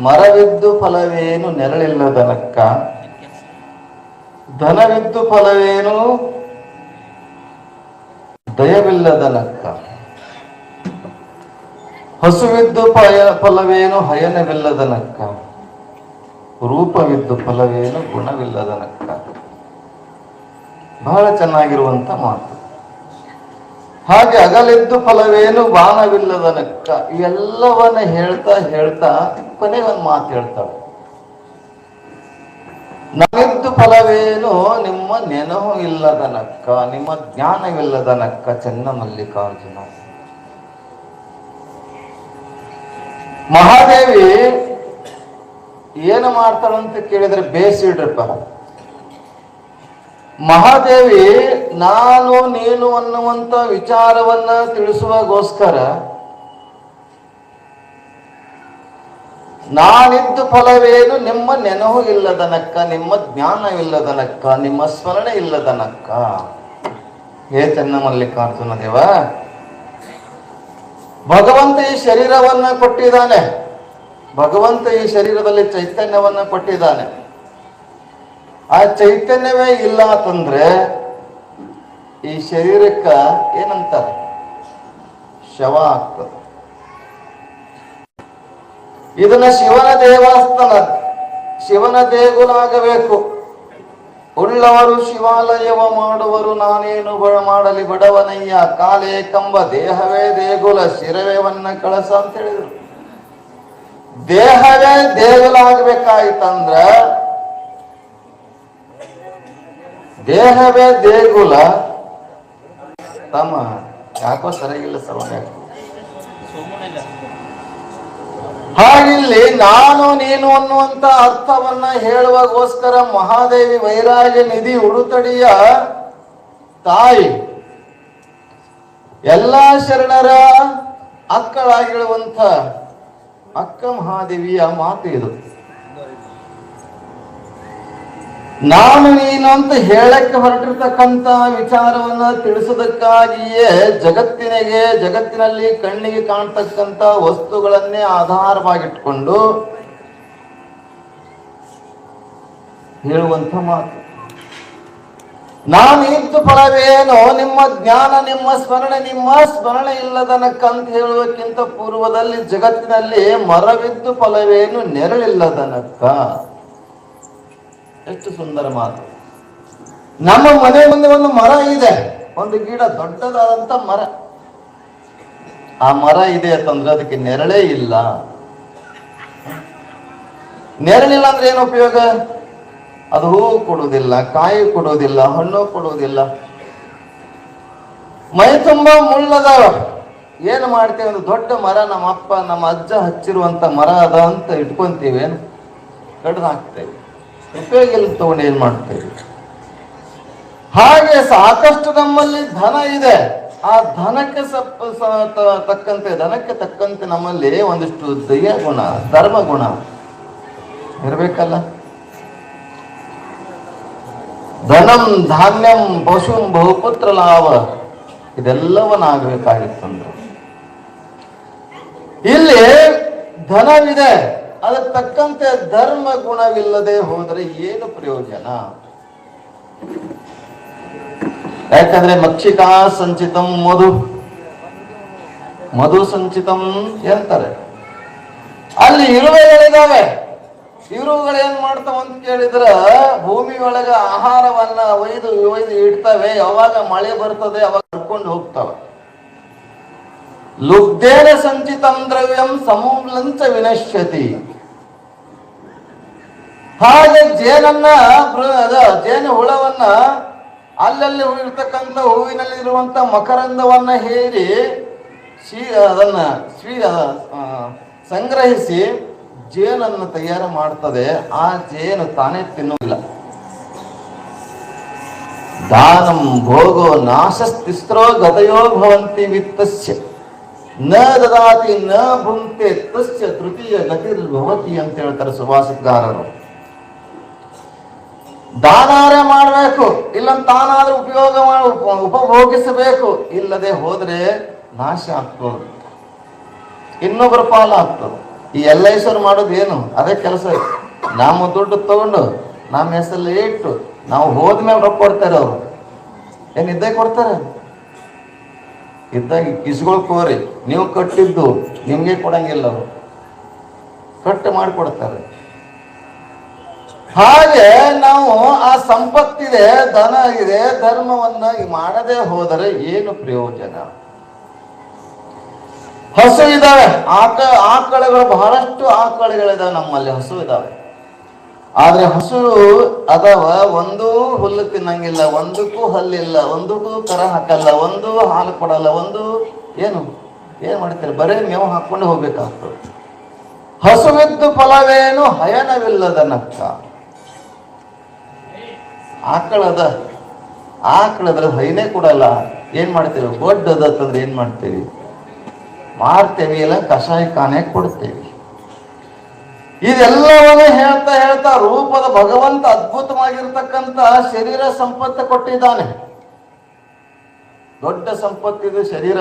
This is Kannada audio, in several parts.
ಮರವಿದ್ದು ಫಲವೇನು ನೆರಳಿಲ್ಲದನಕ್ಕ, ಧನವಿದ್ದು ಫಲವೇನು ದಯವಿಲ್ಲದನಕ್ಕ, ಹಸುವಿದ್ದು ಫಲವೇನು ಹಯನವಿಲ್ಲದನಕ್ಕ, ರೂಪವಿದ್ದು ಫಲವೇನು ಗುಣವಿಲ್ಲದನಕ್ಕ. ಬಹಳ ಚೆನ್ನಾಗಿರುವಂತ ಮಾತು. ಹಾಗೆ ಅಗಲಿದ್ದು ಫಲವೇನು ಬಾಣವಿಲ್ಲದನಕ್ಕ. ಇವೆಲ್ಲವನ್ನ ಹೇಳ್ತಾ ಹೇಳ್ತಾ ಕೊನೆಗೆ ಒಂದು ಮಾತು ಹೇಳ್ತಾಳೆ. ನಮ್ಮಿದ್ದು ಫಲವೇನು ನಿಮ್ಮ ನೆನಹು ಇಲ್ಲದನಕ್ಕ, ನಿಮ್ಮ ಜ್ಞಾನವಿಲ್ಲದನಕ್ಕ ಚೆನ್ನಮಲ್ಲಿಕಾರ್ಜುನ. ಮಹಾದೇವಿ ಏನು ಮಾಡ್ತಾಳಂತ ಕೇಳಿದ್ರೆ ಬೇಸಿಡ್ರಪ್ಪ. ಮಹಾದೇವಿ ನಾನು ನೀನು ಅನ್ನುವಂತ ವಿಚಾರವನ್ನ ತಿಳಿಸುವಾಗೋಸ್ಕರ ನಾನಿದ್ದು ಫಲವೇನು ನಿಮ್ಮ ನೆನಹು ಇಲ್ಲದನಕ್ಕ, ನಿಮ್ಮ ಜ್ಞಾನವಿಲ್ಲದನಕ್ಕ, ನಿಮ್ಮ ಸ್ಮರಣೆ ಇಲ್ಲದನಕ್ಕ. ಹೇ ಚೆನ್ನಮಲ್ಲಿಕಾರ್ಜುನ ದೇವ, ಭಗವಂತ ಈ ಶರೀರವನ್ನ ಕೊಟ್ಟಿದ್ದಾನೆ. ಭಗವಂತ ಈ ಶರೀರದಲ್ಲಿ ಚೈತನ್ಯವನ್ನ ಕೊಟ್ಟಿದ್ದಾನೆ. ಆ ಚೈತನ್ಯವೇ ಇಲ್ಲ ಅಂತಂದ್ರೆ ಈ ಶರೀರಕ್ಕ ಏನಂತಾರೆ, ಶವ ಆಗ್ತದೆ. ಇದನ್ನ ಶಿವನ ದೇವಸ್ಥಾನ, ಶಿವನ ದೇಗುಲ ಆಗಬೇಕು. ಉಳ್ಳವರು ಶಿವಾಲಯವ ಮಾಡುವರು, ನಾನೇನು ಮಾಡಲಿ ಬಡವನಯ್ಯ. ಕಾಲೇ ಕಂಬ ದೇಹವೇ ದೇಗುಲ, ಶಿರವೇವನ್ನ ಕಳಸ ಅಂತ ಹೇಳಿದ್ರು. ದೇಹವೇ ದೇಗುಲ ಆಗ್ಬೇಕಾಯ್ತಂದ್ರ, ದೇಹವೇ ದೇಗುಲ. ತಮ್ಮ ಯಾಕೋ ಸರಿಯಾಗಿಲ್ಲ ಸವಣೆ. ಹಾಗಿಲ್ಲಿ ನಾನು ನೀನು ಅನ್ನುವಂತ ಅರ್ಥವನ್ನ ಹೇಳುವಾಗೋಸ್ಕರ ಮಹಾದೇವಿ ವೈರಾಗ್ಯ ನಿಧಿ ಉಡುತಡಿಯ ತಾಯಿ ಎಲ್ಲಾ ಶರಣರ ಅಕ್ಕಳಾಗಿರುವಂತ ಅಕ್ಕ ಮಹಾದೇವಿಯ ಮಾತು ಇದು. ನಾನು ನೀನು ಅಂತ ಹೇಳಕ್ಕೆ ಹೊರಟಿರ್ತಕ್ಕಂಥ ವಿಚಾರವನ್ನ ತಿಳಿಸೋದಕ್ಕಾಗಿಯೇ ಜಗತ್ತಿನಲ್ಲಿ ಕಣ್ಣಿಗೆ ಕಾಣ್ತಕ್ಕಂಥ ವಸ್ತುಗಳನ್ನೇ ಆಧಾರವಾಗಿಟ್ಕೊಂಡು ಹೇಳುವಂತ ಮಾತು. ನಾನಿದ್ದು ಫಲವೇನೋ ನಿಮ್ಮ ಜ್ಞಾನ, ನಿಮ್ಮ ಸ್ಮರಣೆ ಇಲ್ಲದನಕ್ಕಂತ ಹೇಳುವಕ್ಕಿಂತ ಪೂರ್ವದಲ್ಲಿ ಜಗತ್ತಿನಲ್ಲಿ ಮರವಿದ್ದು ಫಲವೇನು ನೆರಳಿಲ್ಲದನಕ್ಕ. ಎಷ್ಟು ಸುಂದರ ಮಾತು. ನಮ್ಮ ಮನೆ ಮುಂದೆ ಒಂದು ಮರ ಇದೆ, ಒಂದು ಗಿಡ, ದೊಡ್ಡದಾದಂತ ಮರ. ಆ ಮರ ಇದೆ ಅಂತಂದ್ರೆ ಅದಕ್ಕೆ ನೆರಳೇ ಇಲ್ಲ. ನೆರಳಿಲ್ಲ ಅಂದ್ರೆ ಏನು ಉಪಯೋಗ? ಅದು ಹೂವು ಕೊಡುವುದಿಲ್ಲ, ಕಾಯಿ ಕೊಡುವುದಿಲ್ಲ, ಹಣ್ಣು ಕೊಡುವುದಿಲ್ಲ. ಮೈ ತುಂಬಾ ಮುಳ್ಳದಾವ. ಏನು ಮಾಡ್ತೇವೆ? ಒಂದು ದೊಡ್ಡ ಮರ ನಮ್ಮ ಅಪ್ಪ ನಮ್ಮ ಅಜ್ಜ ಹಚ್ಚಿರುವಂತ ಮರ ಅದ ಅಂತ ಇಟ್ಕೊಂತೀವಿ, ಕಡ್ದು ಹಾಕ್ತೇವೆ, ಉಪಯೋಗ ಇಲ್ಲ ತಗೊಂಡು ಏನ್ ಮಾಡ್ತೇವೆ? ಹಾಗೆ ಸಾಕಷ್ಟು ನಮ್ಮಲ್ಲಿ ಧನ ಇದೆ. ಆ ಧನಕ್ಕೆ ತಕ್ಕಂತೆ ನಮ್ಮಲ್ಲಿ ಒಂದಿಷ್ಟು ದಯ ಗುಣ, ಧರ್ಮ ಗುಣ ಇರ್ಬೇಕಲ್ಲ. ಧನಂ ಧಾನ್ಯಂ ಪಶುಂ ಬಹುಪುತ್ರ ಲಾಭ, ಇದೆಲ್ಲವನ್ನಾಗಬೇಕಾಗಿತ್ತಂದ್ರೆ ಇಲ್ಲಿ ಧನವಿದೆ, ಅದಕ್ಕೆ ತಕ್ಕಂತೆ ಧರ್ಮ ಗುಣವಿಲ್ಲದೆ ಹೋದರೆ ಏನು ಪ್ರಯೋಜನ? ಯಾಕಂದ್ರೆ ಮಕ್ಷಿಕಾ ಸಂಚಿತಂ ಮಧು ಸಂಚಿತಂ ಅಂತಾರೆ. ಅಲ್ಲಿ ಇರುವೆಗಳಿದಾವೆ. ಇರುವೆಗಳೇನ್ ಮಾಡ್ತಾವ ಅಂತ ಕೇಳಿದ್ರ, ಭೂಮಿ ಒಳಗ ಆಹಾರವನ್ನ ಒಯ್ದು ಇಡ್ತವೆ. ಯಾವಾಗ ಮಳೆ ಬರ್ತದೆ ಅವಾಗ ಕರ್ಕೊಂಡು ಹೋಗ್ತಾವ. ಲುಬ್ಧೇನ ಸಂಚಿತಂ ದ್ರವ್ಯಂ ಸಮೂಲಂಚ ವಿನಶ್ಯತಿ. ಹಾಗೆ ಜೇನು ಹುಳವನ್ನ ಅಲ್ಲಲ್ಲಿ ಇರ್ತಕ್ಕಂಥ ಹೂವಿನಲ್ಲಿ ಇರುವಂತ ಮಕರಂದವನ್ನ ಹೇರಿ ಅದನ್ನ ಸಂಗ್ರಹಿಸಿ ಜೇನನ್ನು ತಯಾರು ಮಾಡ್ತದೆ. ಆ ಜೇನು ತಾನೇ ತಿನ್ನುವುದಿಲ್ಲ. ದಾನಂ ಭೋಗೋ ನಾಶಸ್ತಿಸ್ರೋ ಗತಯೋ ಭವಂತಿ ವಿತ್ತಸ್ಯ ನ ದದಾತಿ ನ ಭುಂಕ್ತೆ ತಸ್ಯ ತೃತೀಯ ಗತಿರ್ಭವತಿ ಅಂತ ಹೇಳ್ತಾರೆ ಸುಭಾಷಿತಗಾರರು. ದಾನಾರ ಮಾಡಬೇಕು, ಇಲ್ಲ ತಾನಾದ್ರೂ ಉಪಭೋಗಿಸಬೇಕು. ಇಲ್ಲದೆ ಹೋದ್ರೆ ನಾಶ ಆಗ್ತದೆ, ಇನ್ನೊಬ್ಬರ ಪಾಲ ಆಗ್ತದೆ. ಈ LIC ಮಾಡೋದು ಏನು? ಅದೇ ಕೆಲಸ. ನಮ್ಮ ದುಡ್ಡು ತಗೊಂಡು ನಮ್ಮ ಹೆಸರಲ್ಲಿ ಇಟ್ಟು ನಾವು ಹೋದ್ಮೇಲೆ ರೊಕ್ಕ ಕೊಡ್ತಾರೆ. ಅವರು ಏನು ಇದ್ದೇ ಕೊಡ್ತಾರೆ? ಇದ್ದಾಗ ಕಿಸ್ಕೊಳ್ಕೋರಿ. ನೀವು ಕಟ್ಟಿದ್ದು ನಿಮ್ಗೆ ಕೊಡಂಗಿಲ್ಲ, ಅವರು ಕಟ್ಟು ಮಾಡಿಕೊಡ್ತಾರೆ. ಹಾಗೆ ನಾವು ಆ ಸಂಪತ್ತಿದೆ, ಧನ ಇದೆ, ಧರ್ಮವನ್ನ ಮಾಡದೆ ಹೋದರೆ ಏನು ಪ್ರಯೋಜನ? ಹಸು ಇದಾವೆ, ಆಕಳುಗಳು ಬಹಳಷ್ಟು ಆಕಳುಗಳಿದಾವೆ ನಮ್ಮಲ್ಲಿ, ಹಸು ಇದಾವೆ. ಆದ್ರೆ ಹಸು ಅದಾವ, ಒಂದು ಹುಲ್ಲು ತಿನ್ನಂಗಿಲ್ಲ, ಒಂದಕ್ಕೂ ಹಲ್ಲಿಲ್ಲ, ಒಂದಕ್ಕೂ ಕರ ಹಾಕಲ್ಲ, ಒಂದು ಹಾಲು ಕೊಡಲ್ಲ, ಒಂದು ಏನ್ ಮಾಡ್ತಾರೆ? ಬರೇ ಮೇವು ಹಾಕೊಂಡು ಹೋಗ್ಬೇಕಾಗ್ತದೆ. ಹಸುವಿದ್ದು ಫಲವೇನು ಹಯನವಿಲ್ಲದ ನಕ್ಕ. ಆಕಳದ್ರ ಹೈನೇ ಕೊಡಲ್ಲ. ಏನ್ ಮಾಡ್ತೇವೆ? ಗೊಡ್ಡದಂದ್ರೆ ಏನ್ ಮಾಡ್ತೇವಿ? ಮಾರ್ತೇವಿ, ಇಲ್ಲ ಕಷಾಯ ಖಾನೆ ಕೊಡ್ತೇವಿ. ಇದೆಲ್ಲವನ್ನೂ ಹೇಳ್ತಾ ರೂಪದ ಭಗವಂತ ಅದ್ಭುತವಾಗಿರ್ತಕ್ಕಂಥ ಶರೀರ ಸಂಪತ್ತು ಕೊಟ್ಟಿದ್ದಾನೆ. ದೊಡ್ಡ ಸಂಪತ್ತಿದೆ ಶರೀರ.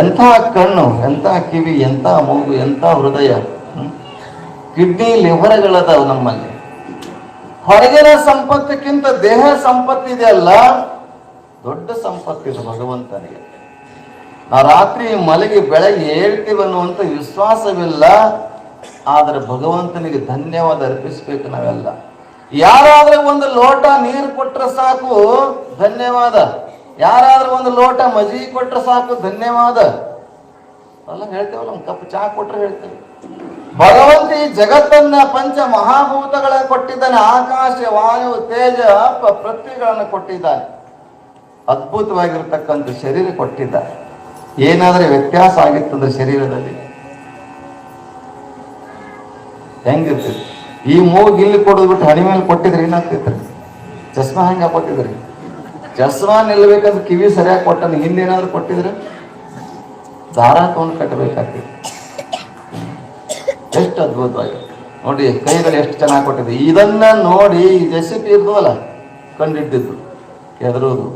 ಎಂಥ ಕಣ್ಣು, ಎಂಥ ಕಿವಿ, ಎಂಥ ಮೂಗು, ಎಂಥ ಹೃದಯ, ಕಿಡ್ನಿ, ಲಿವರ್ಗಳದಾವ ನಮ್ಮಲ್ಲಿ. ಹೊರಗಿನ ಸಂಪತ್ತಿಗಿಂತ ದೇಹ ಸಂಪತ್ತಿದೆಯಲ್ಲ, ದೊಡ್ಡ ಸಂಪತ್ತಿದೆ ಭಗವಂತನಿಗೆ. ನಾವು ರಾತ್ರಿ ಮಲಗಿ ಬೆಳಗ್ಗೆ ಹೇಳ್ತೀವಿ ಅನ್ನುವಂಥ ವಿಶ್ವಾಸವಿಲ್ಲ. ಆದರೆ ಭಗವಂತನಿಗೆ ಧನ್ಯವಾದ ಅರ್ಪಿಸ್ಬೇಕು ನಾವೆಲ್ಲ. ಯಾರಾದ್ರೂ ಒಂದು ಲೋಟ ನೀರು ಕೊಟ್ರೆ ಸಾಕು ಧನ್ಯವಾದ, ಯಾರಾದ್ರೂ ಒಂದು ಲೋಟ ಮಜ್ಜಿಗೆ ಕೊಟ್ರೆ ಸಾಕು ಧನ್ಯವಾದ. ಅಲ್ಲ ಹೇಳ್ತೇವಲ್ಲ, ಒಂದು ಕಪ್ ಚಹಾ ಕೊಟ್ರೆ ಹೇಳ್ತೇವೆ. ಭಗವಂತ ಈ ಜಗತ್ತನ್ನ ಪಂಚ ಮಹಾಭೂತಗಳನ್ನು ಕೊಟ್ಟಿದ್ದಾನೆ. ಆಕಾಶ, ವಾಯು, ತೇಜ, ಪೃಥ್ವಿಗಳನ್ನು ಕೊಟ್ಟಿದ್ದಾನೆ. ಅದ್ಭುತವಾಗಿರ್ತಕ್ಕಂಥ ಶರೀರ ಕೊಟ್ಟಿದ್ದಾರೆ. ಏನಾದ್ರೆ ವ್ಯತ್ಯಾಸ ಆಗಿತ್ತಂದ್ರೆ ಶರೀರದಲ್ಲಿ ಹೆಂಗಿರ್ತೈತಿ? ಈ ಮೂಗ್ ಇಲ್ಲಿ ಕೊಡೋದು ಬಿಟ್ಟು ಹಣಿ ಮೇಲೆ ಕೊಟ್ಟಿದ್ರೆ ಏನಾಗ್ತೈತ್ರಿ? ಚಸ್ಮಾ ಹೆಂಗ ಹಾಕೊಟ್ಟಿದ್ರಿ? ಚಸ್ಮಾ ನಿಲ್ಬೇಕಂದ್ರೆ ಕಿವಿ ಸರಿಯಾಗಿ ಕೊಟ್ಟನ, ಹಿಂದೇನಾದ್ರು ಕೊಟ್ಟಿದ್ರೆ ದಾರ ತಗೊಂಡು ಕಟ್ಟಬೇಕಾಗ್ತೈತಿ. ಎಷ್ಟು ಅದ್ಭುತವಾಗಿ ನೋಡಿ, ಕೈಗಳು ಎಷ್ಟು ಚೆನ್ನಾಗಿ ಕೊಟ್ಟಿದೆ. ಇದನ್ನ ನೋಡಿ ಜೆಸಿಪಿ ಇರ್ದವಲ್ಲ ಕಂಡಿಟ್ಟಿದ್ದು ಎದುರುದು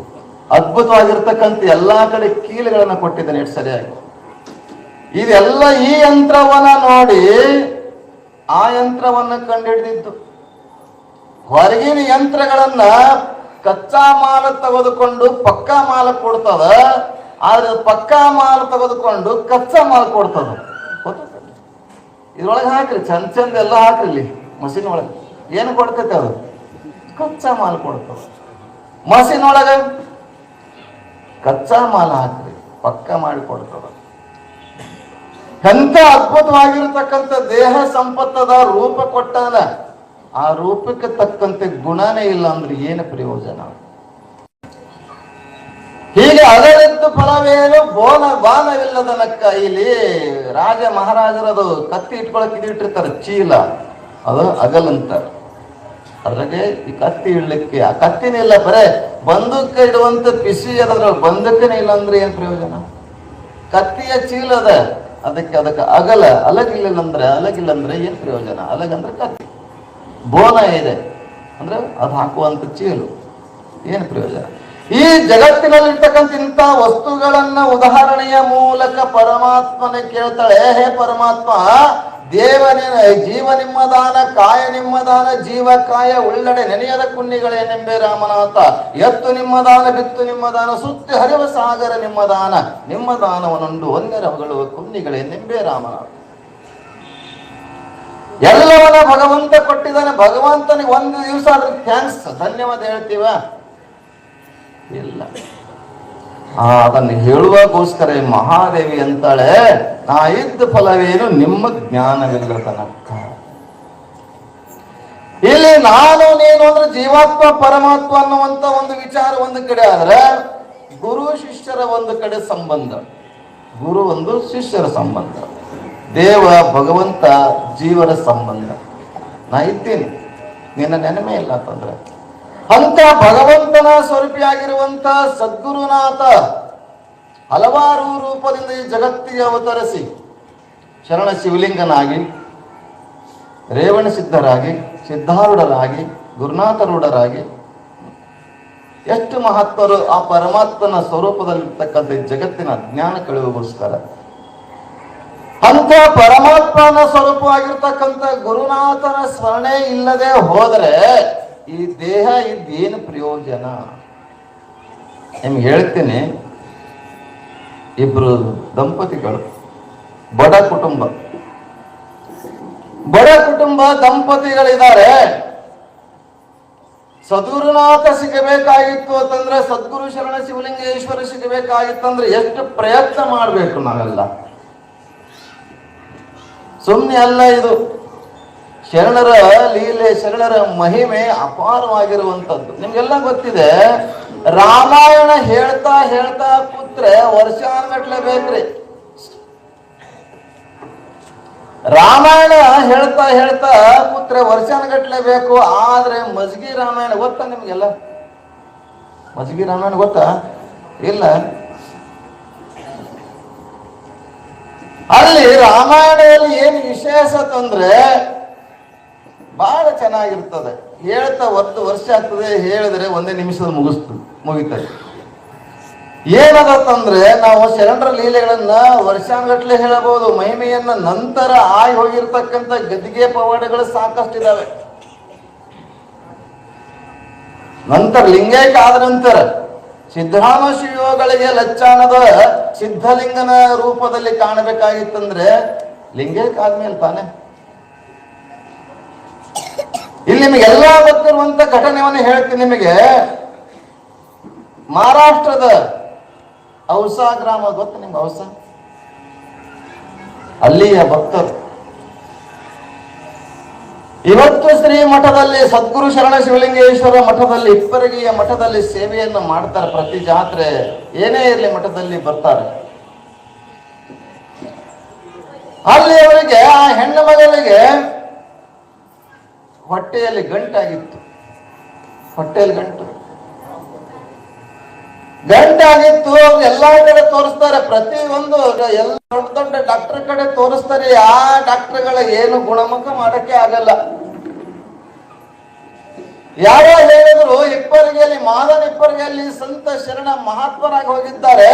ಅದ್ಭುತವಾಗಿರ್ತಕ್ಕಂಥ ಎಲ್ಲಾ ಕಡೆ ಕೀಲುಗಳನ್ನ ಕೊಟ್ಟಿದ್ದಾನೆ ಎಷ್ಟು ಸರಿಯಾಗಿ. ಇದೆಲ್ಲ ಈ ಯಂತ್ರವನ್ನ ನೋಡಿ ಆ ಯಂತ್ರವನ್ನ ಕಂಡುಹಿಡಿದಿದ್ದು. ಹೊರಗಿನ ಯಂತ್ರಗಳನ್ನ ಕಚ್ಚಾ ಮಾಲ ತೆಗೆದುಕೊಂಡು ಪಕ್ಕಾ ಮಾಲ ಕೊಡ್ತದ, ಆದ್ರೆ ಪಕ್ಕಾ ಮಾಲ ತೆಗೆದುಕೊಂಡು ಕಚ್ಚಾ ಮಾಲ್ ಕೊಡ್ತದ. ಇದ್ರೊಳಗೆ ಹಾಕ್ರಿ, ಚಂದ ಎಲ್ಲ ಹಾಕ್ರಿ. ಇಲ್ಲಿ ಮಷೀನ್ ಒಳಗೆ ಏನು ಕೊಡ್ತೈತೆ? ಅದು ಕಚ್ಚಾ ಮಾಲ್ ಕೊಡ್ತದ. ಮಷೀನ್ ಒಳಗೆ ಕಚ್ಚಾ ಮಾಲ್ ಹಾಕ್ರಿ, ಪಕ್ಕ ಮಾಡಿ ಕೊಡ್ತದ. ಎಂತ ಅದ್ಭುತವಾಗಿರ್ತಕ್ಕಂಥ ದೇಹ ಸಂಪತ್ತದ ರೂಪ ಕೊಟ್ಟಾನ. ಆ ರೂಪಕ್ಕೆ ತಕ್ಕಂತೆ ಗುಣನೇ ಇಲ್ಲ ಅಂದ್ರೆ ಏನು ಪ್ರಯೋಜನ? ಹೀಗೆ ಅದರದ್ದು ಫಲವೇನು ಬಾಲವಿಲ್ಲದ ನಕ್ಕ. ಇಲ್ಲಿ ರಾಜ ಮಹಾರಾಜರದು ಕತ್ತಿ ಇಟ್ಕೊಳಕ್ ಇಟ್ಟಿರ್ತಾರೆ, ಚೀಲ, ಅದು ಅಗಲಂತಾರೆ. ಅದ್ರಾಗೆ ಈ ಕತ್ತಿ ಇಡ್ಲಿಕ್ಕೆ ಆ ಕತ್ತಿನೇ ಇಲ್ಲ, ಬರೇ ಬಂದೂಕ ಇಡುವಂತ ಪಿಸಿ ಅದ್ರ ಬಂದೂಕನೇ ಇಲ್ಲ ಅಂದ್ರೆ ಏನ್ ಪ್ರಯೋಜನ? ಕತ್ತಿಯ ಚೀಲ ಅದ, ಅದಕ್ಕೆ ಅಲಗಿಲ್ಲ ಅಂದ್ರೆ ಏನ್ ಪ್ರಯೋಜನ? ಅಲಗಂದ್ರೆ ಕತ್ತಿ, ಬೋನ ಇದೆ ಅಂದ್ರೆ ಅದು ಹಾಕುವಂತ ಚೀಲು, ಏನ್ ಪ್ರಯೋಜನ? ಈ ಜಗತ್ತಿನಲ್ಲಿರ್ತಕ್ಕಂಥ ಇಂಥ ವಸ್ತುಗಳನ್ನ ಉದಾಹರಣೆಯ ಮೂಲಕ ಪರಮಾತ್ಮನ ಕೇಳ್ತಾಳೆ. ಹೇ ಪರಮಾತ್ಮ, ಜೀವ ನಿಮ್ಮದಾನ, ಕಾಯ ನಿಮ್ಮದಾನ, ಜೀವ ಕಾಯ ಉಳ್ಳಡೆ ನೆನೆಯದ ಕುನ್ನಿಗಳೇನೆಂಬೆ ರಾಮನಾಥ. ಎತ್ತು ನಿಮ್ಮದಾನ, ಬಿತ್ತು ನಿಮ್ಮದಾನ, ಸುತ್ತಿ ಹರಿವ ಸಾಗರ ನಿಮ್ಮದಾನ. ನಿಮ್ಮ ದಾನವನ್ನುಂಡು ಒಂದರ ಹೊಗಳುವ ಕುನ್ನಿಗಳೇನೆಂಬೆ ರಾಮನಾಥ. ಎಲ್ಲವನ್ನ ಭಗವಂತ ಕೊಟ್ಟಿದ್ದಾನೆ. ಭಗವಂತನಿಗೆ ಒಂದು ದಿವಸ ಆದ್ರೆ ಥ್ಯಾಂಕ್ಸ್, ಧನ್ಯವಾದ ಹೇಳ್ತೀವ? ಇಲ್ಲ. ಅದನ್ನು ಹೇಳುವಾಗೋಸ್ಕರ ಮಹಾದೇವಿ ಅಂತಾಳೆ, ನಾ ಇದ್ದ ಫಲವೇನು ನಿಮ್ಮ ಜ್ಞಾನವಿಲ್ಲದನಕ್ಕ. ಇಲ್ಲಿ ನಾನು ನೀನು ಅಂದ್ರೆ ಜೀವಾತ್ಮ ಪರಮಾತ್ಮ ಅನ್ನುವಂತ ಒಂದು ವಿಚಾರ ಒಂದು ಕಡೆ ಆದ್ರೆ, ಗುರು ಶಿಷ್ಯರ ಒಂದು ಕಡೆ ಸಂಬಂಧ, ಗುರು ಒಂದು ಶಿಷ್ಯರ ಸಂಬಂಧ, ದೇವ ಭಗವಂತ ಜೀವನ ಸಂಬಂಧ. ನಾ ಇದ್ದೀನಿ, ನಿನ್ನ ನೆನಮೆ ಇಲ್ಲ ಅಂತಂದ್ರೆ ಅಂತ ಭಗವಂತನ ಸ್ವರೂಪಿಯಾಗಿರುವಂತ ಸದ್ಗುರುನಾಥ ಹಲವಾರು ರೂಪದಿಂದ ಈ ಜಗತ್ತಿಗೆ ಅವತರಿಸಿ ಶರಣ ಶಿವಲಿಂಗನಾಗಿ, ರೇವಣ ಸಿದ್ಧರಾಗಿ, ಸಿದ್ಧಾರೂಢರಾಗಿ, ಗುರುನಾಥರೂಢರಾಗಿ ಎಷ್ಟು ಮಹತ್ವರು ಆ ಪರಮಾತ್ಮನ ಸ್ವರೂಪದಲ್ಲಿರ್ತಕ್ಕಂಥ ಜಗತ್ತಿನ ಜ್ಞಾನ ಕಳೆಯುವಗೋಸ್ಕರ ಅಂತ ಪರಮಾತ್ಮನ ಸ್ವರೂಪವಾಗಿರ್ತಕ್ಕಂಥ ಗುರುನಾಥನ ಸ್ಮರಣೆ ಇಲ್ಲದೆ ಹೋದರೆ ಈ ದೇಹ ಇದ್ದೇನು ಪ್ರಯೋಜನ? ನಿಮ್ಗೆ ಹೇಳ್ತೀನಿ, ಇಬ್ರು ದಂಪತಿಗಳು, ಬಡ ಕುಟುಂಬ ದಂಪತಿಗಳಿದ್ದಾರೆ. ಸದ್ಗುರುನಾಥ ಸಿಗಬೇಕಾಗಿತ್ತು ಅಂತಂದ್ರೆ, ಸದ್ಗುರು ಶರಣ ಶಿವಲಿಂಗೇಶ್ವರ ಸಿಗಬೇಕಾಗಿತ್ತಂದ್ರೆ ಎಷ್ಟು ಪ್ರಯತ್ನ ಮಾಡಬೇಕು ನಾವೆಲ್ಲ. ಸುಮ್ಮನೆ ಅಲ್ಲ ಇದು. ಶರಣರ ಲೀಲೆ, ಶರಣರ ಮಹಿಮೆ ಅಪಾರವಾಗಿರುವಂಥದ್ದು. ನಿಮ್ಗೆಲ್ಲ ಗೊತ್ತಿದೆ, ರಾಮಾಯಣ ಹೇಳ್ತಾ ಹೇಳ್ತಾ ಕೂತ್ರೆ ವರ್ಷಾನ್ಗಟ್ಲೆ ಬೇಕ್ರಿ. ರಾಮಾಯಣ ಹೇಳ್ತಾ ಹೇಳ್ತಾ ಕೂತ್ರೆ ವರ್ಷಾನ್ಗಟ್ಲೆ ಬೇಕು. ಆದ್ರೆ ಮಜ್ಗಿ ರಾಮಾಯಣ ಗೊತ್ತಾ ನಿಮ್ಗೆಲ್ಲ? ಮಜ್ಗಿ ರಾಮಾಯಣ ಗೊತ್ತಾ? ಇಲ್ಲ. ಅಲ್ಲಿ ರಾಮಾಯಣದಲ್ಲಿ ಏನು ವಿಶೇಷ ಅಂತಂದ್ರೆ ಬಹಳ ಚೆನ್ನಾಗಿರ್ತದೆ. ಹೇಳ್ತಾ ಒಂದು ವರ್ಷ ಆಗ್ತದೆ, ಹೇಳಿದ್ರೆ ಒಂದೇ ನಿಮಿಷದ ಮುಗಿತದೆ. ಏನದಂದ್ರೆ ನಾವು ಶರಣರ ಲೀಲೆಗಳನ್ನ ವರ್ಷಾನ್ಗಟ್ಲೆ ಹೇಳಬಹುದು. ಮಹಿಮೆಯನ್ನ ನಂತರ ಆಗಿ ಹೋಗಿರ್ತಕ್ಕಂಥ ಗದ್ದಿಗೆ ಪವಾಡಗಳು ಸಾಕಷ್ಟಿದಾವೆ. ನಂತರ ಲಿಂಗೈಕ್ಯ ಆದ ನಂತರ ಸಿದ್ಧರಾಮ ಶಿವಗಳಿಗೆ ಲಚ್ಚಾನದ ಸಿದ್ಧಲಿಂಗನ ರೂಪದಲ್ಲಿ ಕಾಣಬೇಕಾಗಿತ್ತಂದ್ರೆ ಲಿಂಗೈಕ್ಯ ಆದ್ಮೇಲೆ ತಾನೆ. ಇಲ್ಲಿ ನಿಮಗೆಲ್ಲ ಗೊತ್ತಿರುವಂತ ಘಟನೆಯನ್ನು ಹೇಳ್ತೀನಿ ನಿಮಗೆ. ಮಹಾರಾಷ್ಟ್ರದ ಔಸಾ ಗ್ರಾಮ ಗೊತ್ತು ನಿಮ್ಗೆ? ಔಸಾ, ಅಲ್ಲಿಯ ಭಕ್ತರು ಇವತ್ತು ಶ್ರೀ ಮಠದಲ್ಲಿ, ಸದ್ಗುರು ಶರಣ ಶಿವಲಿಂಗೇಶ್ವರ ಮಠದಲ್ಲಿ, ಇಪ್ಪರಿಗೆಯ ಮಠದಲ್ಲಿ ಸೇವೆಯನ್ನು ಮಾಡ್ತಾರೆ. ಪ್ರತಿ ಜಾತ್ರೆ ಏನೇ ಇರಲಿ ಮಠದಲ್ಲಿ ಬರ್ತಾರೆ. ಅಲ್ಲಿ ಅವರಿಗೆ, ಆ ಹೆಣ್ಣು ಮಗಳಿಗೆ ಹೊಟ್ಟೆಯಲ್ಲಿ ಗಂಟಾಗಿತ್ತು. ಹೊಟ್ಟೆಯಲ್ಲಿ ಗಂಟಾಗಿತ್ತು. ಅವ್ರು ಎಲ್ಲಾ ಕಡೆ ತೋರಿಸ್ತಾರೆ. ಪ್ರತಿ ಒಂದು ಎಲ್ಲ ದೊಡ್ಡ ದೊಡ್ಡ ಡಾಕ್ಟರ್ ಕಡೆ ತೋರಿಸ್ತಾರೆ. ಆ ಡಾಕ್ಟರ್ಗಳ ಏನು ಗುಣಮುಖ ಮಾಡಕ್ಕೆ ಆಗಲ್ಲ. ಯಾರೋ ಹೇಳಿದ್ರು, ಇಪ್ಪರಿಗೆಯಲ್ಲಿ, ಮಾದನ ಇಪ್ಪರಿಗೆಯಲ್ಲಿ ಸಂತ ಶರಣ ಮಹಾತ್ಮರಾಗಿ ಹೋಗಿದ್ದಾರೆ.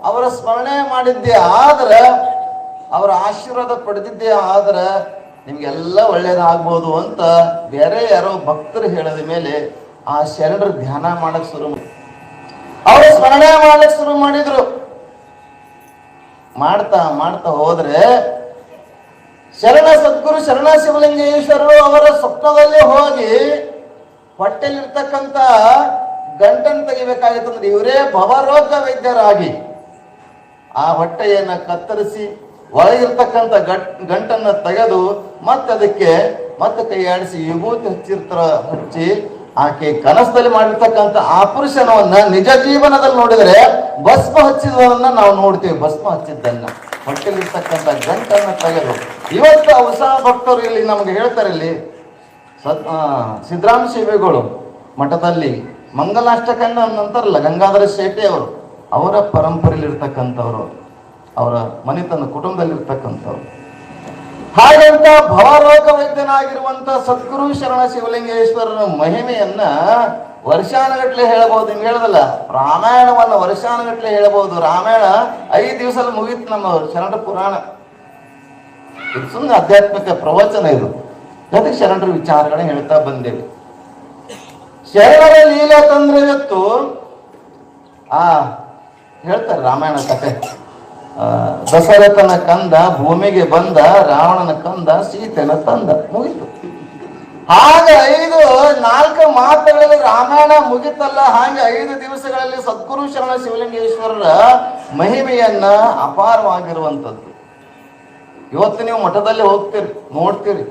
ಅವರ ಸ್ಮರಣೆ ಮಾಡಿದ್ದೇ ಆದ್ರೆ, ಅವರ ಆಶೀರ್ವಾದ ಪಡೆದಿದ್ದೇ ಆದ್ರೆ ನಿಮ್ಗೆಲ್ಲ ಒಳ್ಳೇದಾಗ್ಬೋದು ಅಂತ ಬೇರೆ ಯಾರೋ ಭಕ್ತರು ಹೇಳಿದ ಮೇಲೆ ಆ ಶರಣರು ಧ್ಯಾನ ಮಾಡಕ್ ಶುರು ಅವರು ಸ್ಮರಣೆ ಮಾಡಕ್ ಶುರು ಮಾಡಿದ್ರು. ಮಾಡ್ತಾ ಹೋದ್ರೆ ಶರಣ ಸದ್ಗುರು ಶರಣ ಶಿವಲಿಂಗೇಶ್ವರರು ಅವರ ಸ್ವಪ್ನದಲ್ಲಿ ಹೋಗಿ ಹೊಟ್ಟೆಲಿರ್ತಕ್ಕಂಥ ಗಂಟನ್ನು ತೆಗಿಬೇಕಾಗಿತ್ತಂದ್ರೆ ಇವರೇ ಭವರೋಗ ವೈದ್ಯರಾಗಿ ಆ ಹೊಟ್ಟೆಯನ್ನ ಕತ್ತರಿಸಿ ಒಳಗಿರ್ತಕ್ಕಂಥ ಗಂಟನ್ನ ತೆಗೆದು ಮತ್ತೆ ಕೈ ಆಡಿಸಿ ವಿಭೂತಿ ಹಚ್ಚಿ ಆಕೆ ಕನಸದಲ್ಲಿ ಮಾಡಿರ್ತಕ್ಕಂಥ ಆ ಪುರುಷನವನ್ನ ನಿಜ ಜೀವನದಲ್ಲಿ ನೋಡಿದರೆ ಭಸ್ಮ ಹಚ್ಚಿದವನ್ನ ನಾವು ನೋಡ್ತೀವಿ. ಭಸ್ಮ ಹಚ್ಚಿದ್ದನ್ನ, ಹೊಟ್ಟೆಲಿರ್ತಕ್ಕಂಥ ಗಂಟನ್ನ ತೆಗೆದು ಇವತ್ತು ಹೊಸ ಭಕ್ತರು ಇಲ್ಲಿ ನಮ್ಗೆ ಹೇಳ್ತಾರೆ. ಇಲ್ಲಿ ಸಿದ್ದರಾಮ ಶಿವೆಗಳು ಮಠದಲ್ಲಿ ಮಂಗಲಾಷ್ಟಕನ್ನ ಅಂತಾರಲ್ಲ, ಗಂಗಾಧರ ಶೆಟ್ಟಿ ಅವರು, ಅವರ ಪರಂಪರೆಯಲ್ಲಿ ಇರ್ತಕ್ಕಂಥವ್ರು, ಅವರ ಮನೆತನ ಕುಟುಂಬದಲ್ಲಿರ್ತಕ್ಕಂಥವ್ರು. ಹಾಗಂತ ಭವರೋಗ ವೈದ್ಯನಾಗಿರುವಂತ ಸದ್ಗುರು ಶರಣ ಶಿವಲಿಂಗೇಶ್ವರನ ಮಹಿಮೆಯನ್ನ ವರ್ಷಾನುಗಟ್ಲೆ ಹೇಳಬಹುದು. ನಿಮ್ಗೆ ಹೇಳದಲ್ಲ, ರಾಮಾಯಣವನ್ನ ವರ್ಷಾನುಗಟ್ಲೆ ಹೇಳಬಹುದು. ರಾಮಾಯಣ 5 ದಿವಸದಲ್ಲಿ ಮುಗಿತು ನಮ್ಮ ಶರಣರ ಪುರಾಣ. ಇದು ಸುಮ್ಮನೆ ಆಧ್ಯಾತ್ಮಿಕ ಪ್ರವಚನ. ಇದು ಜೊತೆಗೆ ಶರಣರ ವಿಚಾರಗಳನ್ನ ಹೇಳ್ತಾ ಬಂದೇವೆ. ಶರಣರ ಲೀಲೆ ತಂದ್ರೆ ಇವತ್ತು ಹೇಳ್ತಾರೆ ರಾಮಾಯಣ ಕಥೆ. ದಶರಥನ ಕಂದ ಭೂಮಿಗೆ ಬಂದ, ರಾವಣನ ಕಂದ ಸೀತೆನ ತಂದ, ಮುಗಿತು. ಹಾಗ 4 ಮಾತುಗಳಲ್ಲಿ ರಾಮಾಯಣ ಮುಗಿತಲ್ಲ. ಹಾಗೆ 5 ದಿವಸಗಳಲ್ಲಿ ಸದ್ಗುರು ಶರಣ ಶಿವಲಿಂಗೇಶ್ವರರ ಮಹಿಮೆಯನ್ನ ಅಪಾರವಾಗಿರುವಂಥದ್ದು. ಇವತ್ತು ನೀವು ಮಠದಲ್ಲಿ ಹೋಗ್ತೀರಿ, ನೋಡ್ತೀರಿ.